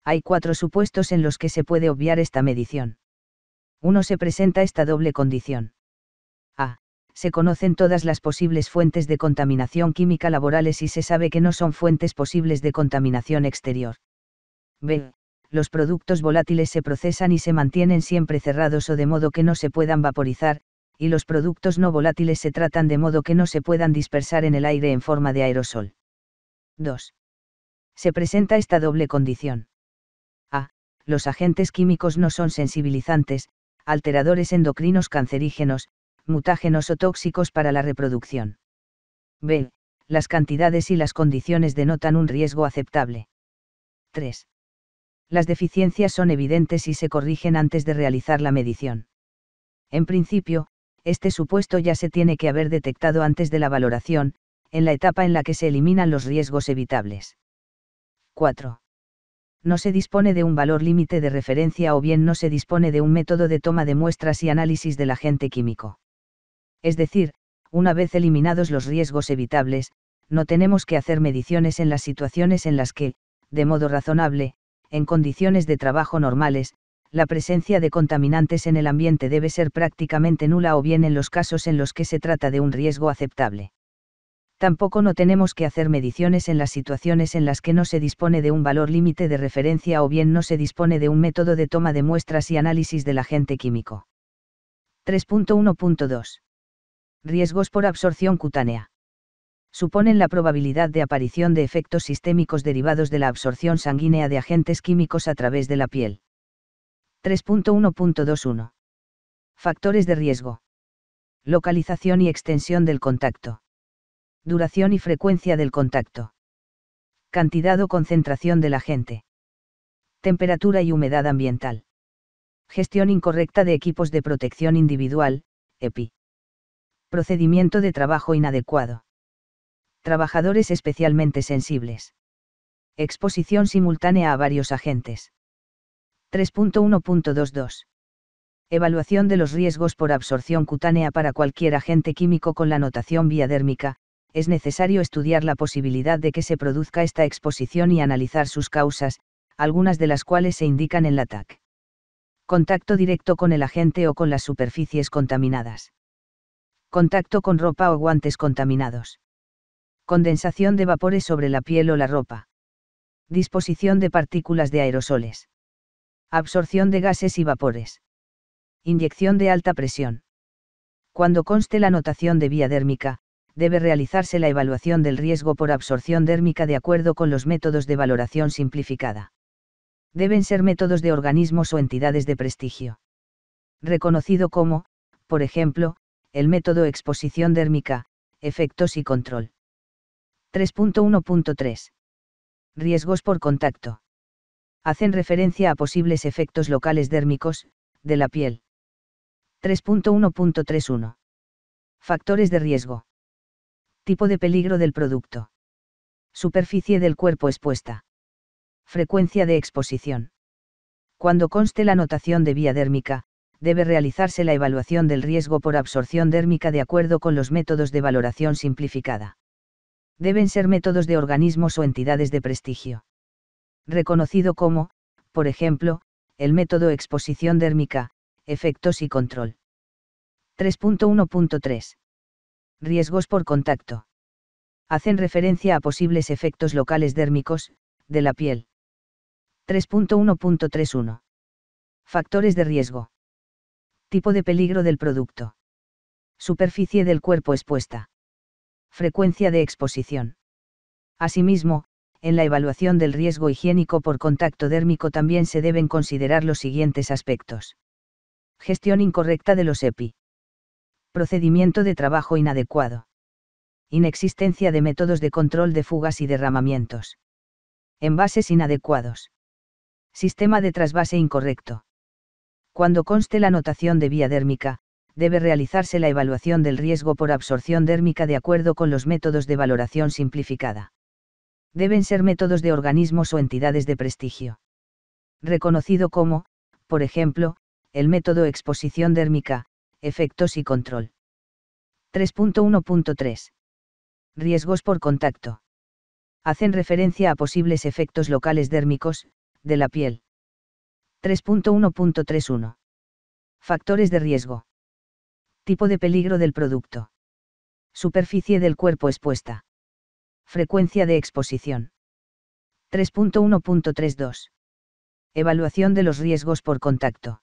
Hay 4 supuestos en los que se puede obviar esta medición. 1. Se presenta esta doble condición. A. Se conocen todas las posibles fuentes de contaminación química laborales y se sabe que no son fuentes posibles de contaminación exterior. B. Los productos volátiles se procesan y se mantienen siempre cerrados o de modo que no se puedan vaporizar, y los productos no volátiles se tratan de modo que no se puedan dispersar en el aire en forma de aerosol. 2. Se presenta esta doble condición. A. Los agentes químicos no son sensibilizantes, alteradores endocrinos cancerígenos, mutágenos o tóxicos para la reproducción. B. Las cantidades y las condiciones denotan un riesgo aceptable. 3. Las deficiencias son evidentes y se corrigen antes de realizar la medición. En principio, este supuesto ya se tiene que haber detectado antes de la valoración, en la etapa en la que se eliminan los riesgos evitables. 4. No se dispone de un valor límite de referencia o bien no se dispone de un método de toma de muestras y análisis del agente químico. Es decir, una vez eliminados los riesgos evitables, no tenemos que hacer mediciones en las situaciones en las que, de modo razonable, en condiciones de trabajo normales, la presencia de contaminantes en el ambiente debe ser prácticamente nula o bien en los casos en los que se trata de un riesgo aceptable. Tampoco no tenemos que hacer mediciones en las situaciones en las que no se dispone de un valor límite de referencia o bien no se dispone de un método de toma de muestras y análisis del agente químico. 3.1.2. Riesgos por absorción cutánea. Suponen la probabilidad de aparición de efectos sistémicos derivados de la absorción sanguínea de agentes químicos a través de la piel. 3.1.21. Factores de riesgo. Localización y extensión del contacto. Duración y frecuencia del contacto. Cantidad o concentración del agente. Temperatura y humedad ambiental. Gestión incorrecta de equipos de protección individual, EPI. Procedimiento de trabajo inadecuado. Trabajadores especialmente sensibles. Exposición simultánea a varios agentes. 3.1.22. Evaluación de los riesgos por absorción cutánea para cualquier agente químico con la notación biodérmica. Es necesario estudiar la posibilidad de que se produzca esta exposición y analizar sus causas, algunas de las cuales se indican en la TAC. Contacto directo con el agente o con las superficies contaminadas. Contacto con ropa o guantes contaminados. Condensación de vapores sobre la piel o la ropa. Disposición de partículas de aerosoles. Absorción de gases y vapores. Inyección de alta presión. Cuando conste la notación de vía dérmica, debe realizarse la evaluación del riesgo por absorción dérmica de acuerdo con los métodos de valoración simplificada. Deben ser métodos de organismos o entidades de prestigio. Reconocido como, por ejemplo, el método exposición dérmica, efectos y control. 3.1.3. Riesgos por contacto. Hacen referencia a posibles efectos locales dérmicos, de la piel. 3.1.31. Factores de riesgo. Tipo de peligro del producto. Superficie del cuerpo expuesta. Frecuencia de exposición. Cuando conste la notación de vía dérmica, debe realizarse la evaluación del riesgo por absorción dérmica de acuerdo con los métodos de valoración simplificada. Deben ser métodos de organismos o entidades de prestigio. Reconocido como, por ejemplo, el método exposición dérmica, efectos y control. 3.1.3. Riesgos por contacto. Hacen referencia a posibles efectos locales dérmicos, de la piel. 3.1.31. Factores de riesgo. Tipo de peligro del producto. Superficie del cuerpo expuesta. Frecuencia de exposición. Asimismo, en la evaluación del riesgo higiénico por contacto dérmico también se deben considerar los siguientes aspectos. Gestión incorrecta de los EPI. Procedimiento de trabajo inadecuado. Inexistencia de métodos de control de fugas y derramamientos. Envases inadecuados. Sistema de trasvase incorrecto. Cuando conste la notación de vía dérmica, debe realizarse la evaluación del riesgo por absorción dérmica de acuerdo con los métodos de valoración simplificada. Deben ser métodos de organismos o entidades de prestigio. Reconocido como, por ejemplo, el método exposición dérmica, efectos y control. 3.1.3. Riesgos por contacto. Hacen referencia a posibles efectos locales dérmicos, de la piel. 3.1.31. Factores de riesgo. Tipo de peligro del producto. Superficie del cuerpo expuesta. Frecuencia de exposición. 3.1.32. Evaluación de los riesgos por contacto.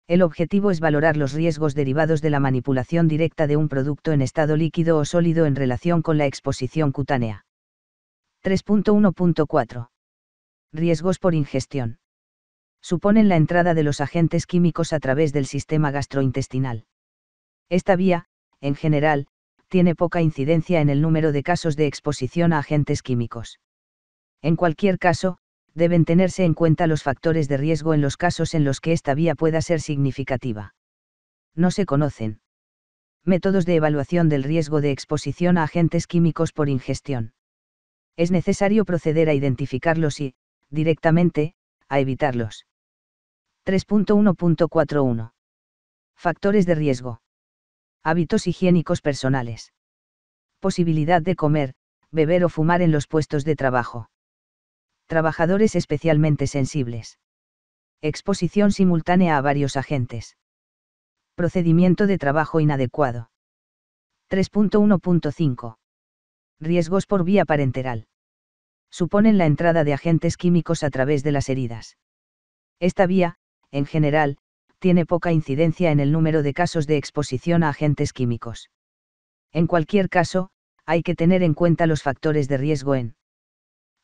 El objetivo es valorar los riesgos derivados de la manipulación directa de un producto en estado líquido o sólido en relación con la exposición cutánea. 3.1.4. Riesgos por ingestión. Suponen la entrada de los agentes químicos a través del sistema gastrointestinal. Esta vía, en general, tiene poca incidencia en el número de casos de exposición a agentes químicos. En cualquier caso, deben tenerse en cuenta los factores de riesgo en los casos en los que esta vía pueda ser significativa. No se conocen métodos de evaluación del riesgo de exposición a agentes químicos por ingestión. Es necesario proceder a identificarlos y, directamente, a evitarlos. 3.1.41. Factores de riesgo. Hábitos higiénicos personales. Posibilidad de comer, beber o fumar en los puestos de trabajo. Trabajadores especialmente sensibles. Exposición simultánea a varios agentes. Procedimiento de trabajo inadecuado. 3.1.5. Riesgos por vía parenteral. Suponen la entrada de agentes químicos a través de las heridas. Esta vía, en general, tiene poca incidencia en el número de casos de exposición a agentes químicos. En cualquier caso, hay que tener en cuenta los factores de riesgo en.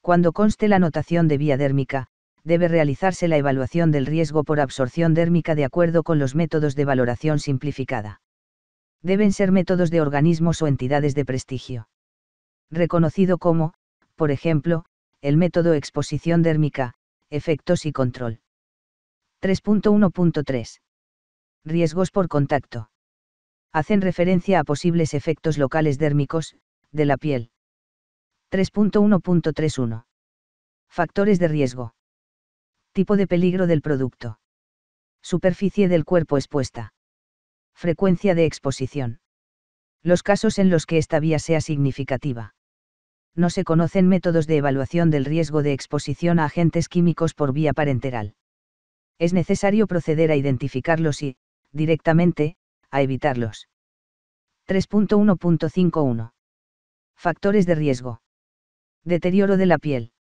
Cuando conste la notación de vía dérmica, debe realizarse la evaluación del riesgo por absorción dérmica de acuerdo con los métodos de valoración simplificada. Deben ser métodos de organismos o entidades de prestigio. Reconocido como, por ejemplo, el método exposición dérmica, efectos y control. 3.1.3. Riesgos por contacto. Hacen referencia a posibles efectos locales dérmicos, de la piel. 3.1.31. Factores de riesgo. Tipo de peligro del producto. Superficie del cuerpo expuesta. Frecuencia de exposición. Los casos en los que esta vía sea significativa. No se conocen métodos de evaluación del riesgo de exposición a agentes químicos por vía parenteral. Es necesario proceder a identificarlos y, directamente, a evitarlos. 3.1.51. Factores de riesgo. Deterioro de la piel.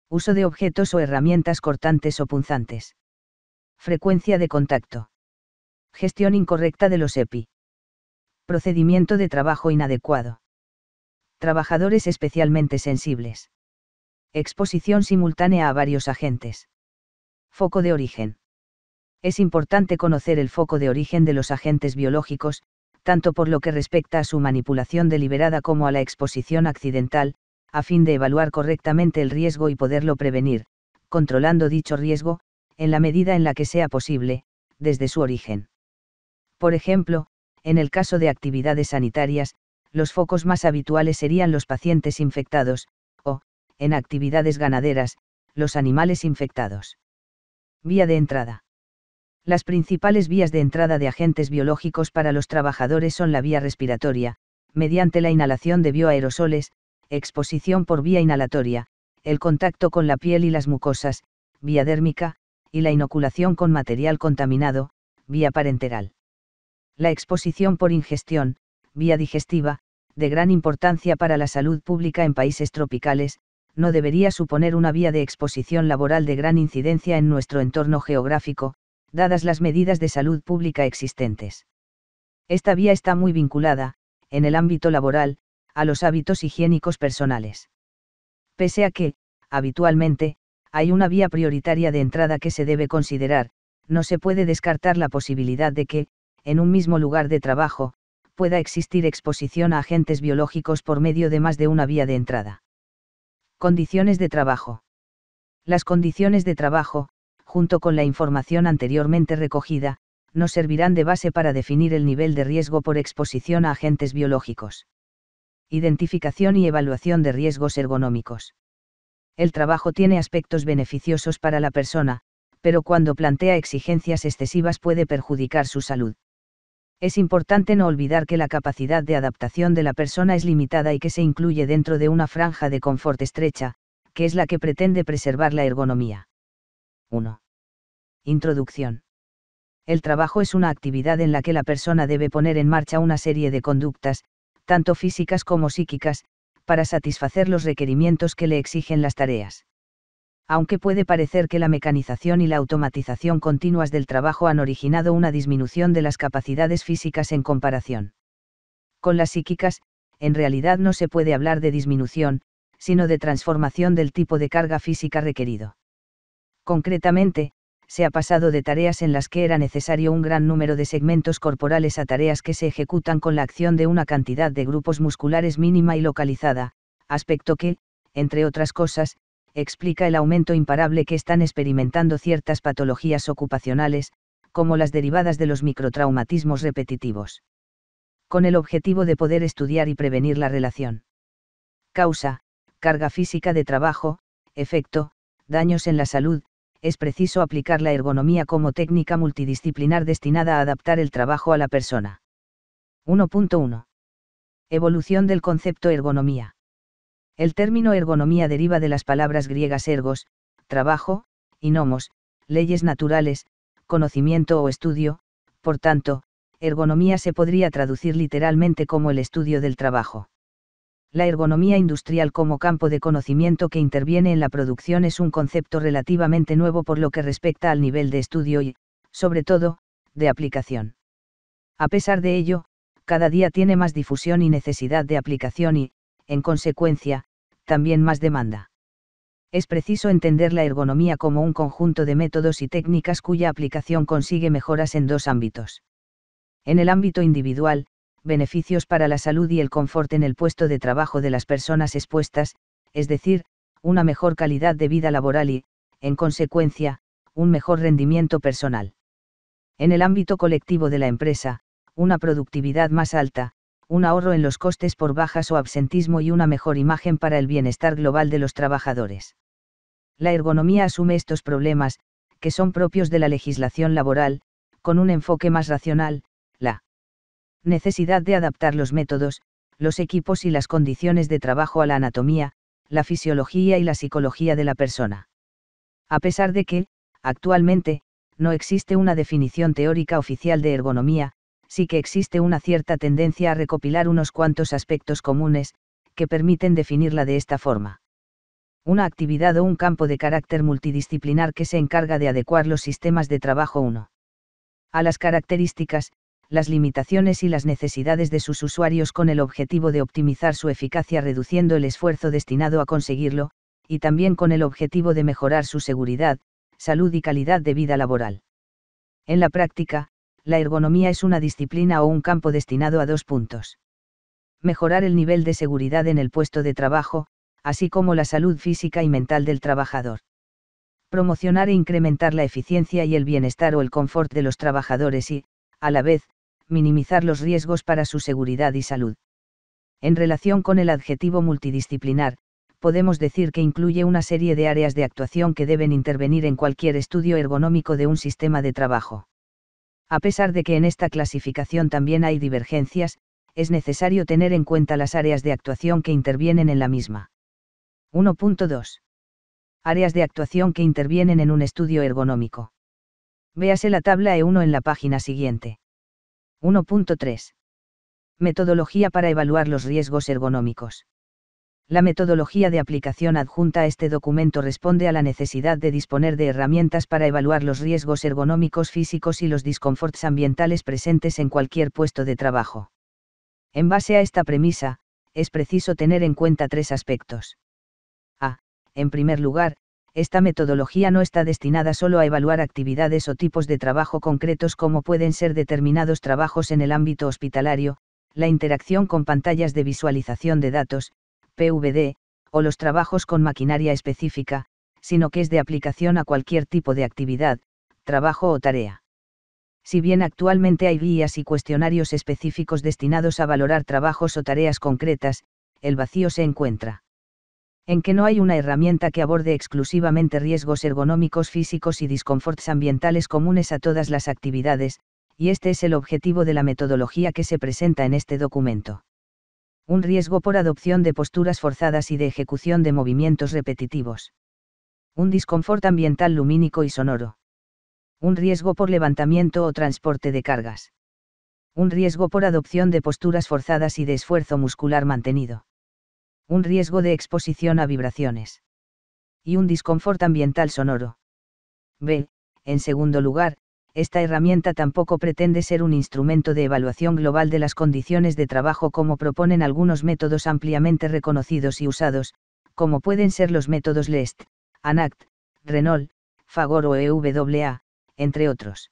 Uso de objetos o herramientas cortantes o punzantes. Frecuencia de contacto. Gestión incorrecta de los EPI. Procedimiento de trabajo inadecuado. Trabajadores especialmente sensibles. Exposición simultánea a varios agentes. Foco de origen. Es importante conocer el foco de origen de los agentes biológicos, tanto por lo que respecta a su manipulación deliberada como a la exposición accidental, a fin de evaluar correctamente el riesgo y poderlo prevenir, controlando dicho riesgo, en la medida en la que sea posible, desde su origen. Por ejemplo, en el caso de actividades sanitarias, los focos más habituales serían los pacientes infectados, o, en actividades ganaderas, los animales infectados. Vía de entrada. Las principales vías de entrada de agentes biológicos para los trabajadores son la vía respiratoria, mediante la inhalación de bioaerosoles, exposición por vía inhalatoria, el contacto con la piel y las mucosas, vía dérmica, y la inoculación con material contaminado, vía parenteral. La exposición por ingestión, vía digestiva, de gran importancia para la salud pública en países tropicales, no debería suponer una vía de exposición laboral de gran incidencia en nuestro entorno geográfico, dadas las medidas de salud pública existentes. Esta vía está muy vinculada, en el ámbito laboral, a los hábitos higiénicos personales. Pese a que, habitualmente, hay una vía prioritaria de entrada que se debe considerar, no se puede descartar la posibilidad de que, en un mismo lugar de trabajo, pueda existir exposición a agentes biológicos por medio de más de una vía de entrada. Condiciones de trabajo. Las condiciones de trabajo, junto con la información anteriormente recogida, nos servirán de base para definir el nivel de riesgo por exposición a agentes biológicos. Identificación y evaluación de riesgos ergonómicos. El trabajo tiene aspectos beneficiosos para la persona, pero cuando plantea exigencias excesivas puede perjudicar su salud. Es importante no olvidar que la capacidad de adaptación de la persona es limitada y que se incluye dentro de una franja de confort estrecha, que es la que pretende preservar la ergonomía. 1. Introducción. El trabajo es una actividad en la que la persona debe poner en marcha una serie de conductas, tanto físicas como psíquicas, para satisfacer los requerimientos que le exigen las tareas. Aunque puede parecer que la mecanización y la automatización continuas del trabajo han originado una disminución de las capacidades físicas en comparación con las psíquicas, en realidad no se puede hablar de disminución, sino de transformación del tipo de carga física requerido. Concretamente, se ha pasado de tareas en las que era necesario un gran número de segmentos corporales a tareas que se ejecutan con la acción de una cantidad de grupos musculares mínima y localizada, aspecto que, entre otras cosas, explica el aumento imparable que están experimentando ciertas patologías ocupacionales, como las derivadas de los microtraumatismos repetitivos. Con el objetivo de poder estudiar y prevenir la relación causa, carga física de trabajo, efecto, daños en la salud, es preciso aplicar la ergonomía como técnica multidisciplinar destinada a adaptar el trabajo a la persona. 1.1. Evolución del concepto ergonomía. El término ergonomía deriva de las palabras griegas ergos, trabajo, y nomos, leyes naturales, conocimiento o estudio. Por tanto, ergonomía se podría traducir literalmente como el estudio del trabajo. La ergonomía industrial como campo de conocimiento que interviene en la producción es un concepto relativamente nuevo por lo que respecta al nivel de estudio y, sobre todo, de aplicación. A pesar de ello, cada día tiene más difusión y necesidad de aplicación y, en consecuencia, también más demanda. Es preciso entender la ergonomía como un conjunto de métodos y técnicas cuya aplicación consigue mejoras en dos ámbitos. En el ámbito individual, beneficios para la salud y el confort en el puesto de trabajo de las personas expuestas, es decir, una mejor calidad de vida laboral y, en consecuencia, un mejor rendimiento personal. En el ámbito colectivo de la empresa, una productividad más alta, un ahorro en los costes por bajas o absentismo y una mejor imagen para el bienestar global de los trabajadores. La ergonomía asume estos problemas, que son propios de la legislación laboral, con un enfoque más racional, la necesidad de adaptar los métodos, los equipos y las condiciones de trabajo a la anatomía, la fisiología y la psicología de la persona. A pesar de que, actualmente, no existe una definición teórica oficial de ergonomía, sí que existe una cierta tendencia a recopilar unos cuantos aspectos comunes, que permiten definirla de esta forma. Una actividad o un campo de carácter multidisciplinar que se encarga de adecuar los sistemas de trabajo 1. A las características, las limitaciones y las necesidades de sus usuarios con el objetivo de optimizar su eficacia reduciendo el esfuerzo destinado a conseguirlo, y también con el objetivo de mejorar su seguridad, salud y calidad de vida laboral. En la práctica, la ergonomía es una disciplina o un campo destinado a dos puntos. Mejorar el nivel de seguridad en el puesto de trabajo, así como la salud física y mental del trabajador. Promocionar e incrementar la eficiencia y el bienestar o el confort de los trabajadores y, a la vez, minimizar los riesgos para su seguridad y salud. En relación con el adjetivo multidisciplinar, podemos decir que incluye una serie de áreas de actuación que deben intervenir en cualquier estudio ergonómico de un sistema de trabajo. A pesar de que en esta clasificación también hay divergencias, es necesario tener en cuenta las áreas de actuación que intervienen en la misma. 1.2. Áreas de actuación que intervienen en un estudio ergonómico. Véase la tabla E1 en la página siguiente. 1.3. Metodología para evaluar los riesgos ergonómicos. La metodología de aplicación adjunta a este documento responde a la necesidad de disponer de herramientas para evaluar los riesgos ergonómicos físicos y los disconforts ambientales presentes en cualquier puesto de trabajo. En base a esta premisa, es preciso tener en cuenta tres aspectos. A. En primer lugar, esta metodología no está destinada solo a evaluar actividades o tipos de trabajo concretos como pueden ser determinados trabajos en el ámbito hospitalario, la interacción con pantallas de visualización de datos, PVD, o los trabajos con maquinaria específica, sino que es de aplicación a cualquier tipo de actividad, trabajo o tarea. Si bien actualmente hay guías y cuestionarios específicos destinados a valorar trabajos o tareas concretas, el vacío se encuentra en que no hay una herramienta que aborde exclusivamente riesgos ergonómicos físicos y disconforts ambientales comunes a todas las actividades, y este es el objetivo de la metodología que se presenta en este documento. Un riesgo por adopción de posturas forzadas y de ejecución de movimientos repetitivos. Un disconfort ambiental lumínico y sonoro. Un riesgo por levantamiento o transporte de cargas. Un riesgo por adopción de posturas forzadas y de esfuerzo muscular mantenido. Un riesgo de exposición a vibraciones. Y un disconfort ambiental sonoro. B. En segundo lugar, esta herramienta tampoco pretende ser un instrumento de evaluación global de las condiciones de trabajo como proponen algunos métodos ampliamente reconocidos y usados, como pueden ser los métodos LEST, ANACT, Renault, Fagor o EWA, entre otros.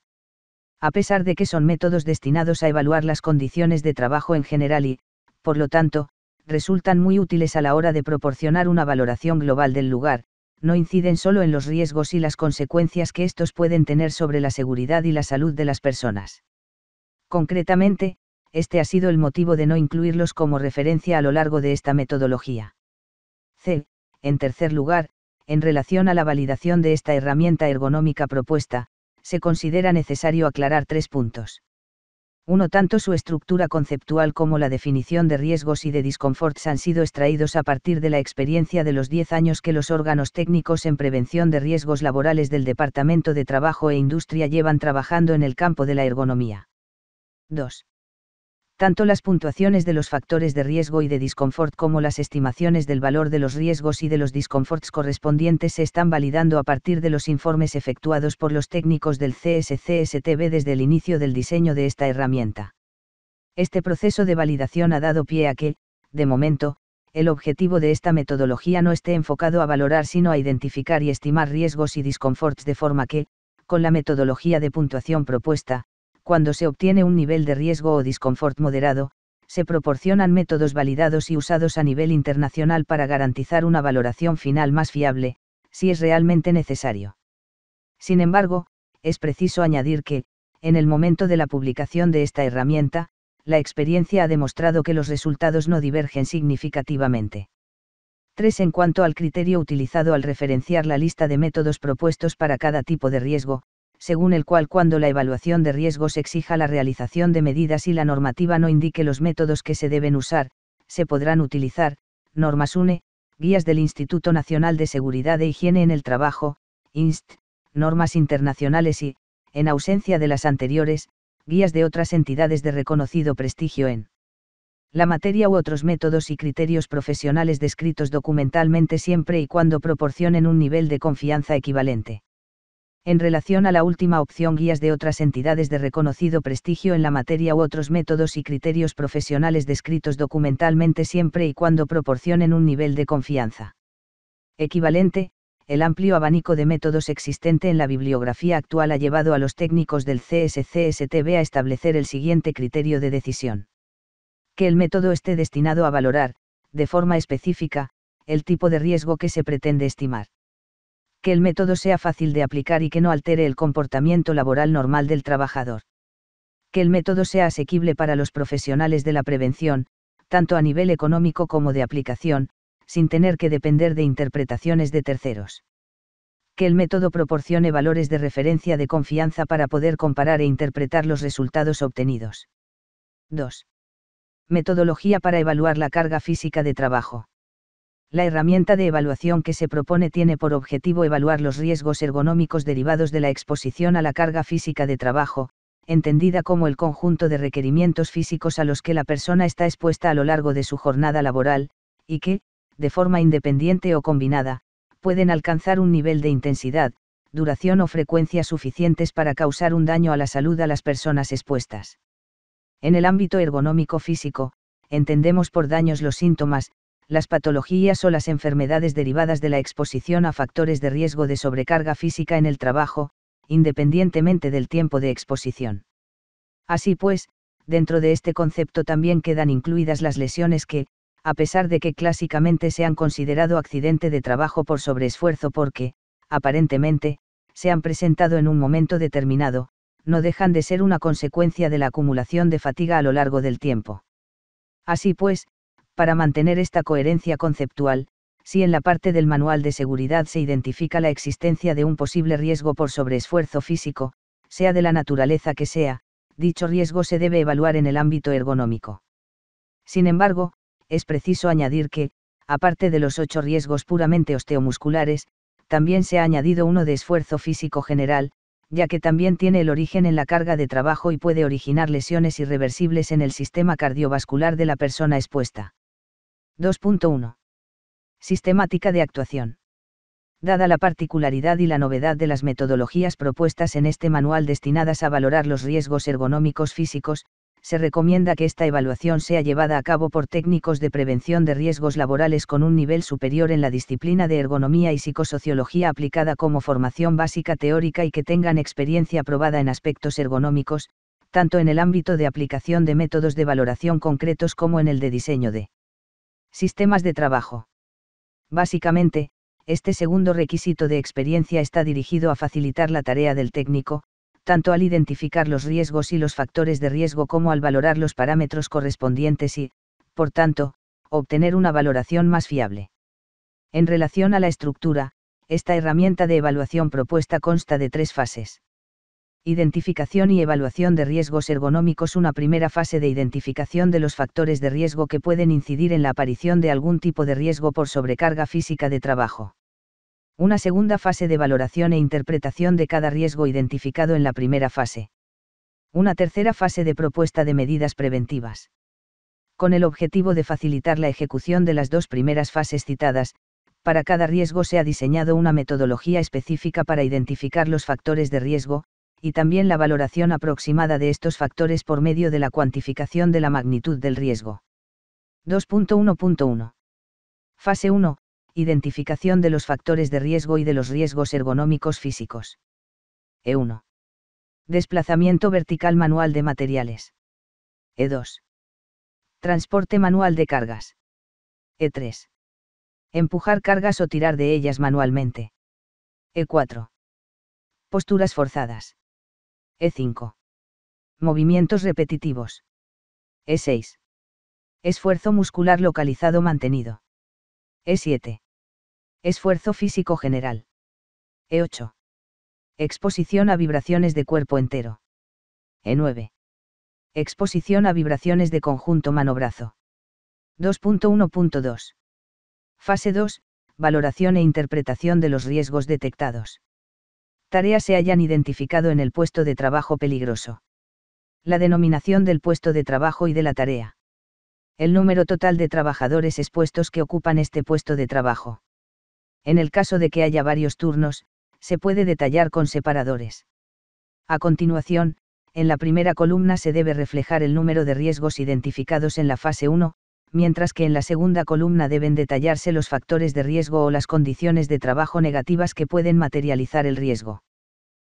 A pesar de que son métodos destinados a evaluar las condiciones de trabajo en general y, por lo tanto, resultan muy útiles a la hora de proporcionar una valoración global del lugar, no inciden solo en los riesgos y las consecuencias que estos pueden tener sobre la seguridad y la salud de las personas. Concretamente, este ha sido el motivo de no incluirlos como referencia a lo largo de esta metodología. C. En tercer lugar, en relación a la validación de esta herramienta ergonómica propuesta, se considera necesario aclarar 3 puntos. 1. Tanto su estructura conceptual como la definición de riesgos y de disconforts han sido extraídos a partir de la experiencia de los 10 años que los órganos técnicos en prevención de riesgos laborales del Departamento de Trabajo e Industria llevan trabajando en el campo de la ergonomía. 2. Tanto las puntuaciones de los factores de riesgo y de disconfort como las estimaciones del valor de los riesgos y de los disconforts correspondientes se están validando a partir de los informes efectuados por los técnicos del CSCSTB desde el inicio del diseño de esta herramienta. Este proceso de validación ha dado pie a que, de momento, el objetivo de esta metodología no esté enfocado a valorar sino a identificar y estimar riesgos y disconforts de forma que, con la metodología de puntuación propuesta, cuando se obtiene un nivel de riesgo o disconfort moderado, se proporcionan métodos validados y usados a nivel internacional para garantizar una valoración final más fiable, si es realmente necesario. Sin embargo, es preciso añadir que, en el momento de la publicación de esta herramienta, la experiencia ha demostrado que los resultados no divergen significativamente. 3. En cuanto al criterio utilizado al referenciar la lista de métodos propuestos para cada tipo de riesgo, según el cual cuando la evaluación de riesgos exija la realización de medidas y la normativa no indique los métodos que se deben usar, se podrán utilizar, normas UNE, guías del Instituto Nacional de Seguridad e Higiene en el Trabajo, INST, normas internacionales y, en ausencia de las anteriores, guías de otras entidades de reconocido prestigio en la materia u otros métodos y criterios profesionales descritos documentalmente siempre y cuando proporcionen un nivel de confianza equivalente. En relación a la última opción, guías de otras entidades de reconocido prestigio en la materia u otros métodos y criterios profesionales descritos documentalmente siempre y cuando proporcionen un nivel de confianza equivalente, el amplio abanico de métodos existente en la bibliografía actual ha llevado a los técnicos del CSCSTB a establecer el siguiente criterio de decisión. Que el método esté destinado a valorar, de forma específica, el tipo de riesgo que se pretende estimar. Que el método sea fácil de aplicar y que no altere el comportamiento laboral normal del trabajador. Que el método sea asequible para los profesionales de la prevención, tanto a nivel económico como de aplicación, sin tener que depender de interpretaciones de terceros. Que el método proporcione valores de referencia de confianza para poder comparar e interpretar los resultados obtenidos. 2. Metodología para evaluar la carga física de trabajo. La herramienta de evaluación que se propone tiene por objetivo evaluar los riesgos ergonómicos derivados de la exposición a la carga física de trabajo, entendida como el conjunto de requerimientos físicos a los que la persona está expuesta a lo largo de su jornada laboral, y que, de forma independiente o combinada, pueden alcanzar un nivel de intensidad, duración o frecuencia suficientes para causar un daño a la salud a las personas expuestas. En el ámbito ergonómico físico, entendemos por daños los síntomas, las patologías o las enfermedades derivadas de la exposición a factores de riesgo de sobrecarga física en el trabajo, independientemente del tiempo de exposición. Así pues, dentro de este concepto también quedan incluidas las lesiones que, a pesar de que clásicamente se han considerado accidente de trabajo por sobreesfuerzo porque, aparentemente, se han presentado en un momento determinado, no dejan de ser una consecuencia de la acumulación de fatiga a lo largo del tiempo. Así pues, para mantener esta coherencia conceptual, si en la parte del manual de seguridad se identifica la existencia de un posible riesgo por sobreesfuerzo físico, sea de la naturaleza que sea, dicho riesgo se debe evaluar en el ámbito ergonómico. Sin embargo, es preciso añadir que, aparte de los 8 riesgos puramente osteomusculares, también se ha añadido uno de esfuerzo físico general, ya que también tiene el origen en la carga de trabajo y puede originar lesiones irreversibles en el sistema cardiovascular de la persona expuesta. 2.1. Sistemática de actuación. Dada la particularidad y la novedad de las metodologías propuestas en este manual destinadas a valorar los riesgos ergonómicos físicos, se recomienda que esta evaluación sea llevada a cabo por técnicos de prevención de riesgos laborales con un nivel superior en la disciplina de ergonomía y psicosociología aplicada como formación básica teórica y que tengan experiencia probada en aspectos ergonómicos, tanto en el ámbito de aplicación de métodos de valoración concretos como en el de diseño de sistemas de trabajo. Básicamente, este segundo requisito de experiencia está dirigido a facilitar la tarea del técnico, tanto al identificar los riesgos y los factores de riesgo como al valorar los parámetros correspondientes y, por tanto, obtener una valoración más fiable. En relación a la estructura, esta herramienta de evaluación propuesta consta de 3 fases. Identificación y evaluación de riesgos ergonómicos. Una primera fase de identificación de los factores de riesgo que pueden incidir en la aparición de algún tipo de riesgo por sobrecarga física de trabajo. Una segunda fase de valoración e interpretación de cada riesgo identificado en la primera fase. Una tercera fase de propuesta de medidas preventivas. Con el objetivo de facilitar la ejecución de las 2 primeras fases citadas, para cada riesgo se ha diseñado una metodología específica para identificar los factores de riesgo, y también la valoración aproximada de estos factores por medio de la cuantificación de la magnitud del riesgo. 2.1.1. Fase 1. Identificación de los factores de riesgo y de los riesgos ergonómicos físicos. E1. Desplazamiento vertical manual de materiales. E2. Transporte manual de cargas. E3. Empujar cargas o tirar de ellas manualmente. E4. Posturas forzadas. E5. Movimientos repetitivos. E6. Esfuerzo muscular localizado mantenido. E7. Esfuerzo físico general. E8. Exposición a vibraciones de cuerpo entero. E9. Exposición a vibraciones de conjunto mano-brazo. 2.1.2. Fase 2. Valoración e interpretación de los riesgos detectados. Tareas se hayan identificado en el puesto de trabajo peligroso. La denominación del puesto de trabajo y de la tarea. El número total de trabajadores expuestos que ocupan este puesto de trabajo. En el caso de que haya varios turnos, se puede detallar con separadores. A continuación, en la primera columna se debe reflejar el número de riesgos identificados en la fase 1, mientras que en la segunda columna deben detallarse los factores de riesgo o las condiciones de trabajo negativas que pueden materializar el riesgo.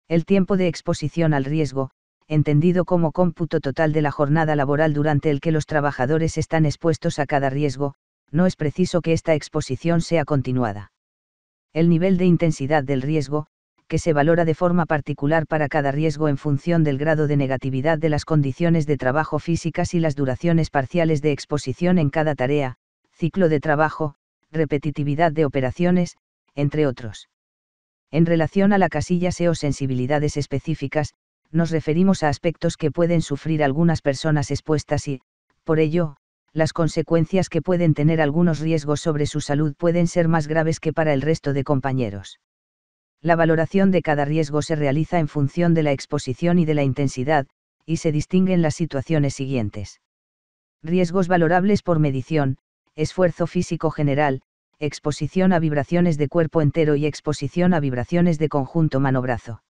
El tiempo de exposición al riesgo, entendido como cómputo total de la jornada laboral durante el que los trabajadores están expuestos a cada riesgo, no es preciso que esta exposición sea continuada. El nivel de intensidad del riesgo, que se valora de forma particular para cada riesgo en función del grado de negatividad de las condiciones de trabajo físicas y las duraciones parciales de exposición en cada tarea, ciclo de trabajo, repetitividad de operaciones, entre otros. En relación a la casilla SEO sensibilidades específicas, nos referimos a aspectos que pueden sufrir algunas personas expuestas y, por ello, las consecuencias que pueden tener algunos riesgos sobre su salud pueden ser más graves que para el resto de compañeros. La valoración de cada riesgo se realiza en función de la exposición y de la intensidad, y se distinguen las situaciones siguientes. Riesgos valorables por medición, esfuerzo físico general, exposición a vibraciones de cuerpo entero y exposición a vibraciones de conjunto mano-brazo.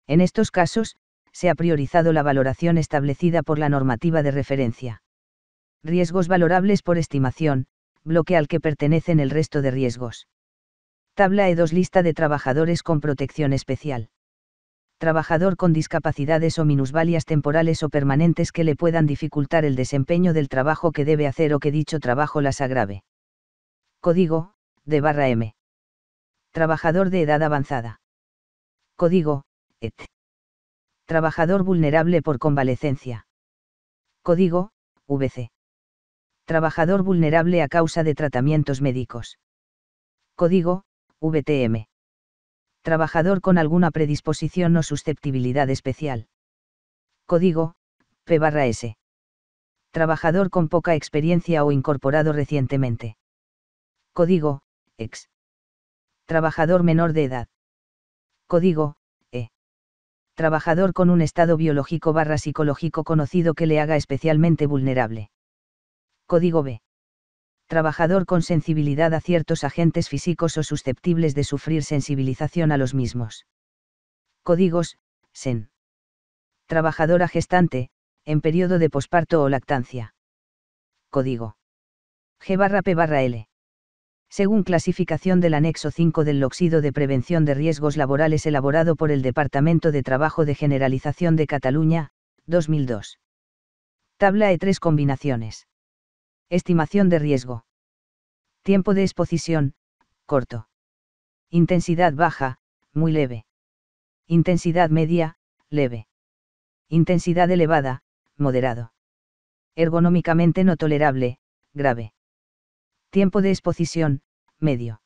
En estos casos, se ha priorizado la valoración establecida por la normativa de referencia. Riesgos valorables por estimación, bloque al que pertenecen el resto de riesgos. Tabla E2 lista de trabajadores con protección especial. Trabajador con discapacidades o minusvalías temporales o permanentes que le puedan dificultar el desempeño del trabajo que debe hacer o que dicho trabajo las agrave. Código, D/M. Trabajador de edad avanzada. Código, ET. Trabajador vulnerable por convalecencia. Código, VC. Trabajador vulnerable a causa de tratamientos médicos. Código, VTM. Trabajador con alguna predisposición o susceptibilidad especial. Código, P/S. Trabajador con poca experiencia o incorporado recientemente. Código, EX. Trabajador menor de edad. Código, E. Trabajador con un estado biológico/psicológico conocido que le haga especialmente vulnerable. Código B. Trabajador con sensibilidad a ciertos agentes físicos o susceptibles de sufrir sensibilización a los mismos. Códigos, SEN. Trabajadora gestante, en periodo de posparto o lactancia. Código G/P/L. Según clasificación del anexo 5 del Logsido de Prevención de Riesgos Laborales elaborado por el Departamento de Trabajo de Generalización de Cataluña, 2002. Tabla E3 combinaciones. Estimación de riesgo. Tiempo de exposición, corto. Intensidad baja, muy leve. Intensidad media, leve. Intensidad elevada, moderado. Ergonómicamente no tolerable, grave. Tiempo de exposición, medio.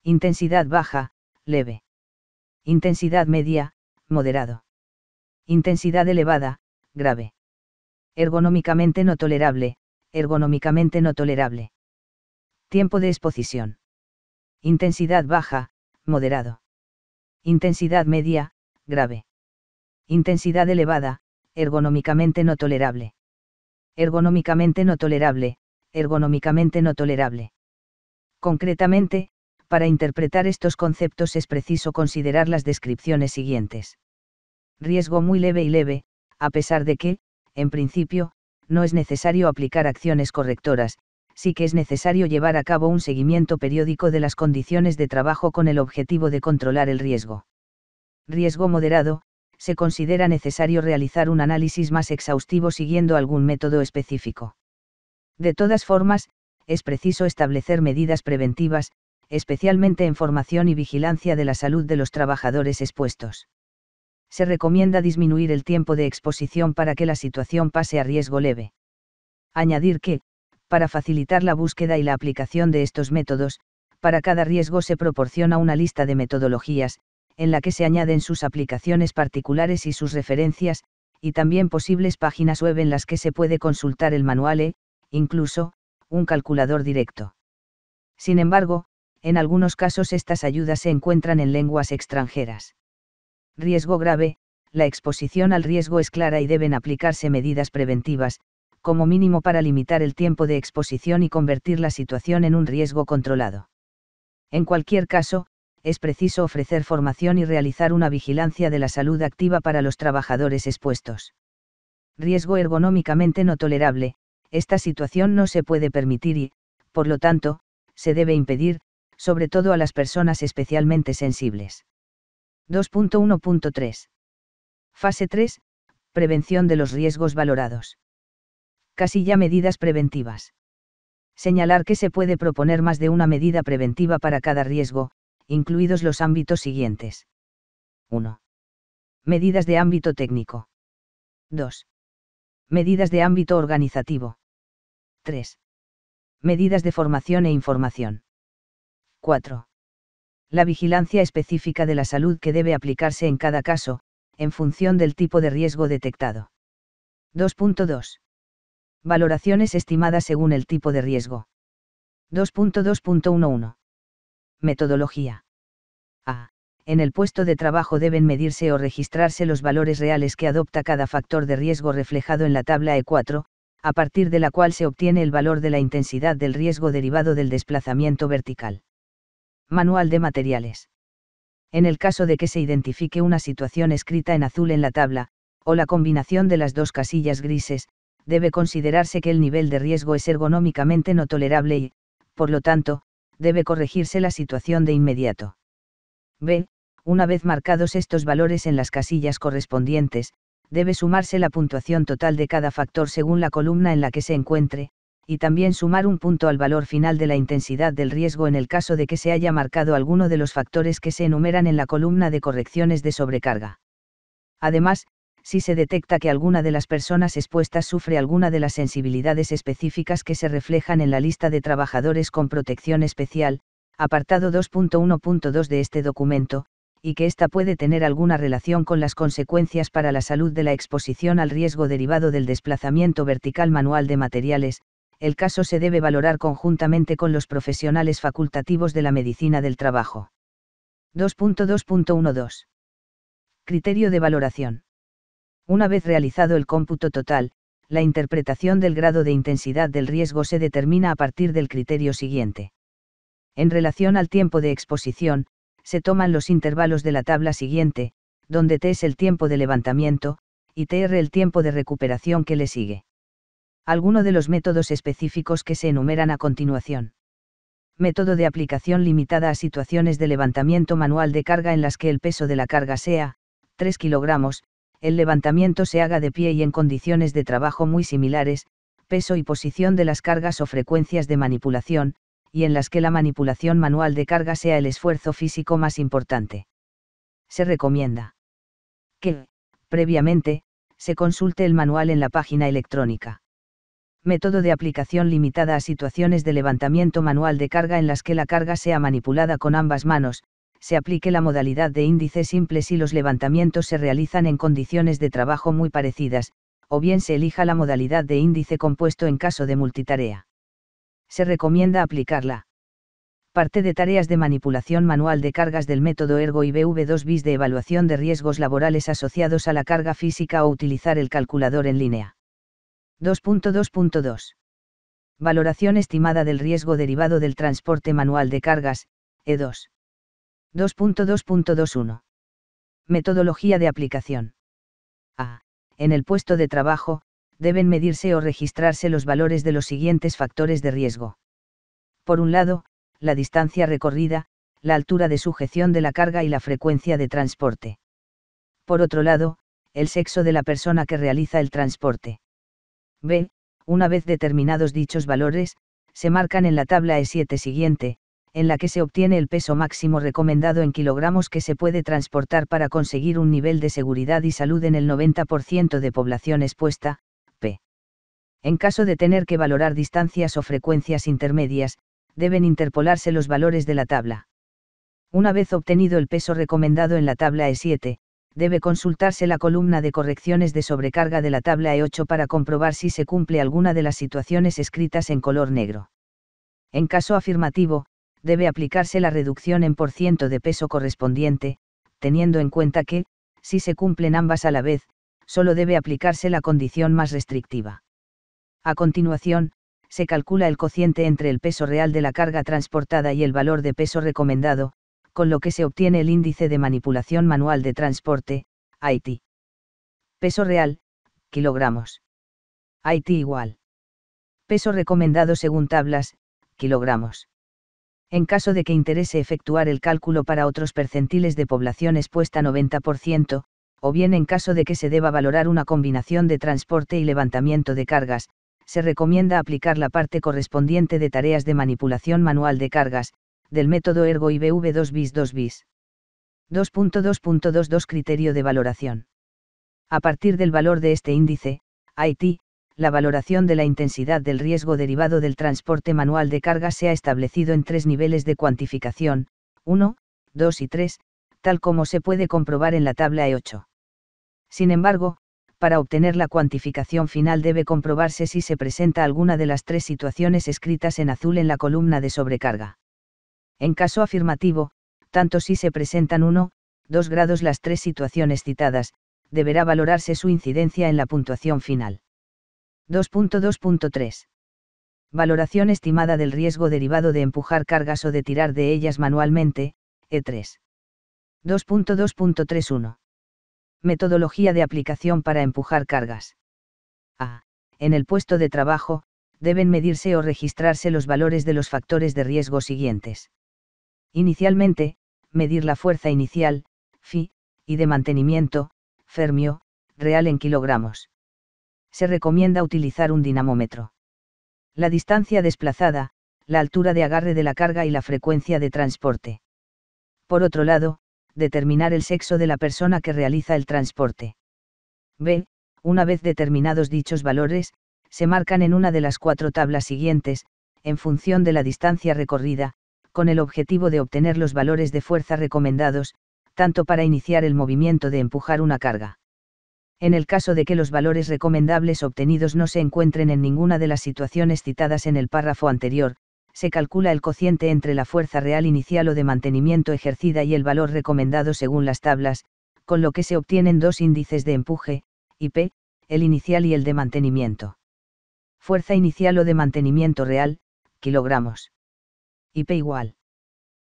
Intensidad baja, leve. Intensidad media, moderado. Intensidad elevada, grave. Ergonómicamente no tolerable, ergonómicamente no tolerable. Tiempo de exposición. Intensidad baja, moderado. Intensidad media, grave. Intensidad elevada, ergonómicamente no tolerable. Ergonómicamente no tolerable, ergonómicamente no tolerable. Concretamente, para interpretar estos conceptos es preciso considerar las descripciones siguientes. Riesgo muy leve y leve, a pesar de que, en principio, no es necesario aplicar acciones correctoras, sí que es necesario llevar a cabo un seguimiento periódico de las condiciones de trabajo con el objetivo de controlar el riesgo. Riesgo moderado, se considera necesario realizar un análisis más exhaustivo siguiendo algún método específico. De todas formas, es preciso establecer medidas preventivas, especialmente en formación y vigilancia de la salud de los trabajadores expuestos. Se recomienda disminuir el tiempo de exposición para que la situación pase a riesgo leve. Añadir que, para facilitar la búsqueda y la aplicación de estos métodos, para cada riesgo se proporciona una lista de metodologías, en la que se añaden sus aplicaciones particulares y sus referencias, y también posibles páginas web en las que se puede consultar el manual e, incluso, un calculador directo. Sin embargo, en algunos casos estas ayudas se encuentran en lenguas extranjeras. Riesgo grave, la exposición al riesgo es clara y deben aplicarse medidas preventivas, como mínimo para limitar el tiempo de exposición y convertir la situación en un riesgo controlado. En cualquier caso, es preciso ofrecer formación y realizar una vigilancia de la salud activa para los trabajadores expuestos. Riesgo ergonómicamente no tolerable, esta situación no se puede permitir y, por lo tanto, se debe impedir, sobre todo a las personas especialmente sensibles. 2.1.3. Fase 3. Prevención de los riesgos valorados. Casilla medidas preventivas. Señalar que se puede proponer más de una medida preventiva para cada riesgo, incluidos los ámbitos siguientes. 1. Medidas de ámbito técnico. 2. Medidas de ámbito organizativo. 3. Medidas de formación e información. 4. La vigilancia específica de la salud que debe aplicarse en cada caso, en función del tipo de riesgo detectado. 2.2. Valoraciones estimadas según el tipo de riesgo. 2.2.11. Metodología. A. En el puesto de trabajo deben medirse o registrarse los valores reales que adopta cada factor de riesgo reflejado en la tabla E4, a partir de la cual se obtiene el valor de la intensidad del riesgo derivado del desplazamiento vertical. Manual de materiales. En el caso de que se identifique una situación escrita en azul en la tabla, o la combinación de las dos casillas grises, debe considerarse que el nivel de riesgo es ergonómicamente no tolerable y, por lo tanto, debe corregirse la situación de inmediato. B. Una vez marcados estos valores en las casillas correspondientes, debe sumarse la puntuación total de cada factor según la columna en la que se encuentre, y también sumar un punto al valor final de la intensidad del riesgo en el caso de que se haya marcado alguno de los factores que se enumeran en la columna de correcciones de sobrecarga. Además, si se detecta que alguna de las personas expuestas sufre alguna de las sensibilidades específicas que se reflejan en la lista de trabajadores con protección especial, apartado 2.1.2 de este documento, y que ésta puede tener alguna relación con las consecuencias para la salud de la exposición al riesgo derivado del desplazamiento vertical manual de materiales, el caso se debe valorar conjuntamente con los profesionales facultativos de la medicina del trabajo. 2.2.12. Criterio de valoración. Una vez realizado el cómputo total, la interpretación del grado de intensidad del riesgo se determina a partir del criterio siguiente. En relación al tiempo de exposición, se toman los intervalos de la tabla siguiente, donde T es el tiempo de levantamiento, y TR el tiempo de recuperación que le sigue. Alguno de los métodos específicos que se enumeran a continuación. Método de aplicación limitada a situaciones de levantamiento manual de carga en las que el peso de la carga sea 3 kilogramos, el levantamiento se haga de pie y en condiciones de trabajo muy similares, peso y posición de las cargas o frecuencias de manipulación, y en las que la manipulación manual de carga sea el esfuerzo físico más importante. Se recomienda que, previamente, se consulte el manual en la página electrónica. Método de aplicación limitada a situaciones de levantamiento manual de carga en las que la carga sea manipulada con ambas manos, se aplique la modalidad de índice simple si los levantamientos se realizan en condiciones de trabajo muy parecidas, o bien se elija la modalidad de índice compuesto en caso de multitarea. Se recomienda aplicarla. Parte de tareas de manipulación manual de cargas del método Ergo IBV2 bis de evaluación de riesgos laborales asociados a la carga física o utilizar el calculador en línea. 2.2.2. Valoración estimada del riesgo derivado del transporte manual de cargas, E2. 2.2.21. Metodología de aplicación. A. En el puesto de trabajo, deben medirse o registrarse los valores de los siguientes factores de riesgo. Por un lado, la distancia recorrida, la altura de sujeción de la carga y la frecuencia de transporte. Por otro lado, el sexo de la persona que realiza el transporte. B. Una vez determinados dichos valores, se marcan en la tabla E7 siguiente, en la que se obtiene el peso máximo recomendado en kilogramos que se puede transportar para conseguir un nivel de seguridad y salud en el 90% de población expuesta, P. En caso de tener que valorar distancias o frecuencias intermedias, deben interpolarse los valores de la tabla. Una vez obtenido el peso recomendado en la tabla E7, debe consultarse la columna de correcciones de sobrecarga de la tabla E8 para comprobar si se cumple alguna de las situaciones escritas en color negro. En caso afirmativo, debe aplicarse la reducción en % de peso correspondiente, teniendo en cuenta que, si se cumplen ambas a la vez, solo debe aplicarse la condición más restrictiva. A continuación, se calcula el cociente entre el peso real de la carga transportada y el valor de peso recomendado, con lo que se obtiene el índice de manipulación manual de transporte, IT. Peso real, kilogramos. IT igual. Peso recomendado según tablas, kilogramos. En caso de que interese efectuar el cálculo para otros percentiles de población expuesta 90%, o bien en caso de que se deba valorar una combinación de transporte y levantamiento de cargas, se recomienda aplicar la parte correspondiente de tareas de manipulación manual de cargas, del método Ergo IBV2 bis 2 bis. 2.2.22 Criterio de valoración. A partir del valor de este índice, IT, la valoración de la intensidad del riesgo derivado del transporte manual de carga se ha establecido en 3 niveles de cuantificación, 1, 2 y 3, tal como se puede comprobar en la tabla E8. Sin embargo, para obtener la cuantificación final debe comprobarse si se presenta alguna de las 3 situaciones escritas en azul en la columna de sobrecarga. En caso afirmativo, tanto si se presentan 1, 2 grados las 3 situaciones citadas, deberá valorarse su incidencia en la puntuación final. 2.2.3. Valoración estimada del riesgo derivado de empujar cargas o de tirar de ellas manualmente, E3. 2.2.31. Metodología de aplicación para empujar cargas. A. En el puesto de trabajo, deben medirse o registrarse los valores de los factores de riesgo siguientes. Inicialmente, medir la fuerza inicial, Fi, y de mantenimiento, Fermio, real en kilogramos. Se recomienda utilizar un dinamómetro. La distancia desplazada, la altura de agarre de la carga y la frecuencia de transporte. Por otro lado, determinar el sexo de la persona que realiza el transporte. B. Una vez determinados dichos valores, se marcan en una de las 4 tablas siguientes, en función de la distancia recorrida, con el objetivo de obtener los valores de fuerza recomendados, tanto para iniciar el movimiento de empujar una carga. En el caso de que los valores recomendables obtenidos no se encuentren en ninguna de las situaciones citadas en el párrafo anterior, se calcula el cociente entre la fuerza real inicial o de mantenimiento ejercida y el valor recomendado según las tablas, con lo que se obtienen 2 índices de empuje, IP, el inicial y el de mantenimiento. Fuerza inicial o de mantenimiento real, kilogramos. IP igual.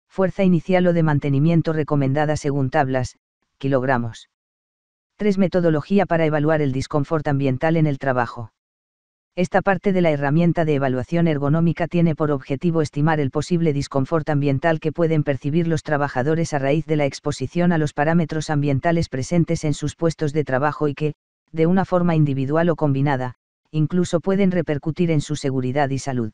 Fuerza inicial o de mantenimiento recomendada según tablas, kilogramos. 3. Metodología para evaluar el disconfort ambiental en el trabajo. Esta parte de la herramienta de evaluación ergonómica tiene por objetivo estimar el posible disconfort ambiental que pueden percibir los trabajadores a raíz de la exposición a los parámetros ambientales presentes en sus puestos de trabajo y que, de una forma individual o combinada, incluso pueden repercutir en su seguridad y salud.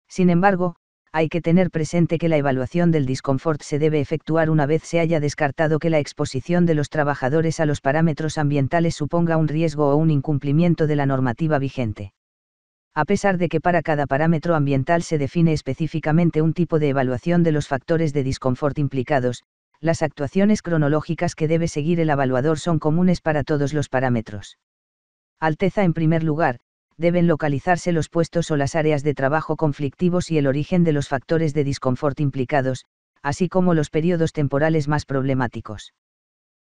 Sin embargo, hay que tener presente que la evaluación del disconfort se debe efectuar una vez se haya descartado que la exposición de los trabajadores a los parámetros ambientales suponga un riesgo o un incumplimiento de la normativa vigente. A pesar de que para cada parámetro ambiental se define específicamente un tipo de evaluación de los factores de disconfort implicados, las actuaciones cronológicas que debe seguir el evaluador son comunes para todos los parámetros. Alteza. En primer lugar, deben localizarse los puestos o las áreas de trabajo conflictivos y el origen de los factores de disconfort implicados, así como los periodos temporales más problemáticos.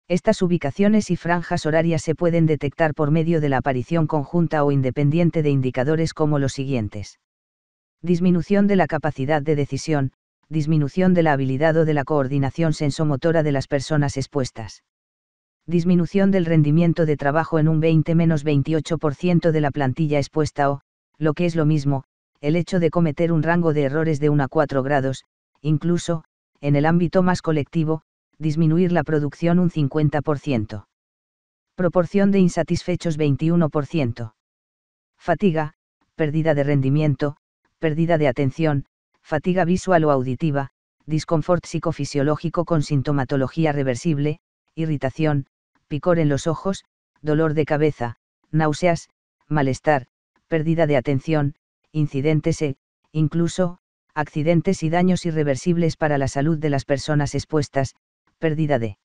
Estas ubicaciones y franjas horarias se pueden detectar por medio de la aparición conjunta o independiente de indicadores como los siguientes. Disminución de la capacidad de decisión, disminución de la habilidad o de la coordinación sensomotora de las personas expuestas. Disminución del rendimiento de trabajo en un 20-28% de la plantilla expuesta o, lo que es lo mismo, el hecho de cometer un rango de errores de 1 a 4 grados, incluso, en el ámbito más colectivo, disminuir la producción un 50%. Proporción de insatisfechos 21%. Fatiga, pérdida de rendimiento, pérdida de atención, fatiga visual o auditiva, disconfort psicofisiológico con sintomatología reversible, irritación, picor en los ojos, dolor de cabeza, náuseas, malestar, pérdida de atención, incidentes incluso, accidentes y daños irreversibles para la salud de las personas expuestas, pérdida de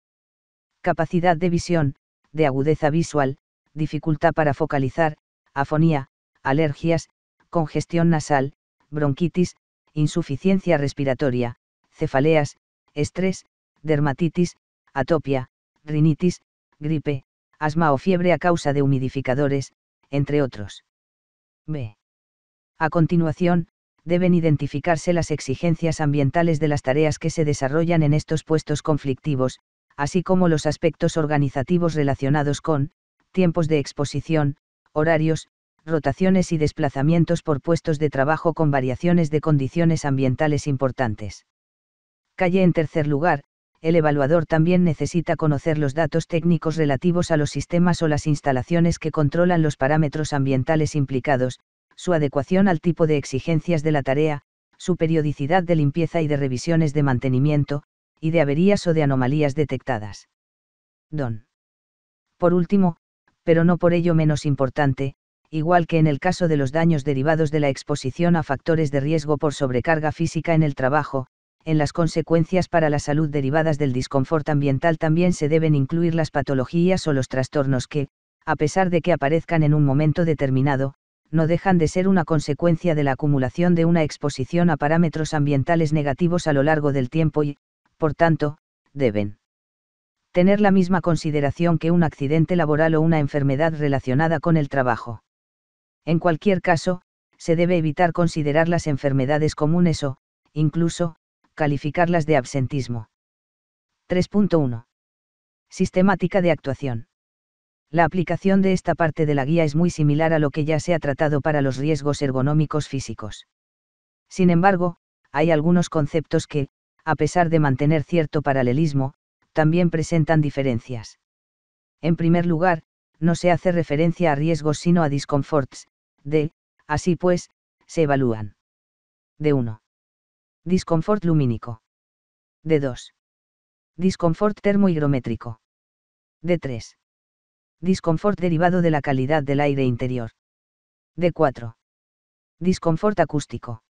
capacidad de visión, de agudeza visual, dificultad para focalizar, afonía, alergias, congestión nasal, bronquitis, insuficiencia respiratoria, cefaleas, estrés, dermatitis, atopia, rinitis, gripe, asma o fiebre a causa de humidificadores, entre otros. B. A continuación, deben identificarse las exigencias ambientales de las tareas que se desarrollan en estos puestos conflictivos, así como los aspectos organizativos relacionados con tiempos de exposición, horarios, rotaciones y desplazamientos por puestos de trabajo con variaciones de condiciones ambientales importantes. Calle. En tercer lugar, el evaluador también necesita conocer los datos técnicos relativos a los sistemas o las instalaciones que controlan los parámetros ambientales implicados, su adecuación al tipo de exigencias de la tarea, su periodicidad de limpieza y de revisiones de mantenimiento, y de averías o de anomalías detectadas. Don. Por último, pero no por ello menos importante, igual que en el caso de los daños derivados de la exposición a factores de riesgo por sobrecarga física en el trabajo, en las consecuencias para la salud derivadas del disconfort ambiental también se deben incluir las patologías o los trastornos que, a pesar de que aparezcan en un momento determinado, no dejan de ser una consecuencia de la acumulación de una exposición a parámetros ambientales negativos a lo largo del tiempo y, por tanto, deben tener la misma consideración que un accidente laboral o una enfermedad relacionada con el trabajo. En cualquier caso, se debe evitar considerar las enfermedades comunes o, incluso, calificarlas de absentismo. 3.1. Sistemática de actuación. La aplicación de esta parte de la guía es muy similar a lo que ya se ha tratado para los riesgos ergonómicos físicos. Sin embargo, hay algunos conceptos que, a pesar de mantener cierto paralelismo, también presentan diferencias. En primer lugar, no se hace referencia a riesgos sino a discomforts, así pues, se evalúan. D1. Disconfort lumínico. D2. Disconfort termohigrométrico. D3. Disconfort derivado de la calidad del aire interior. D4. Disconfort acústico.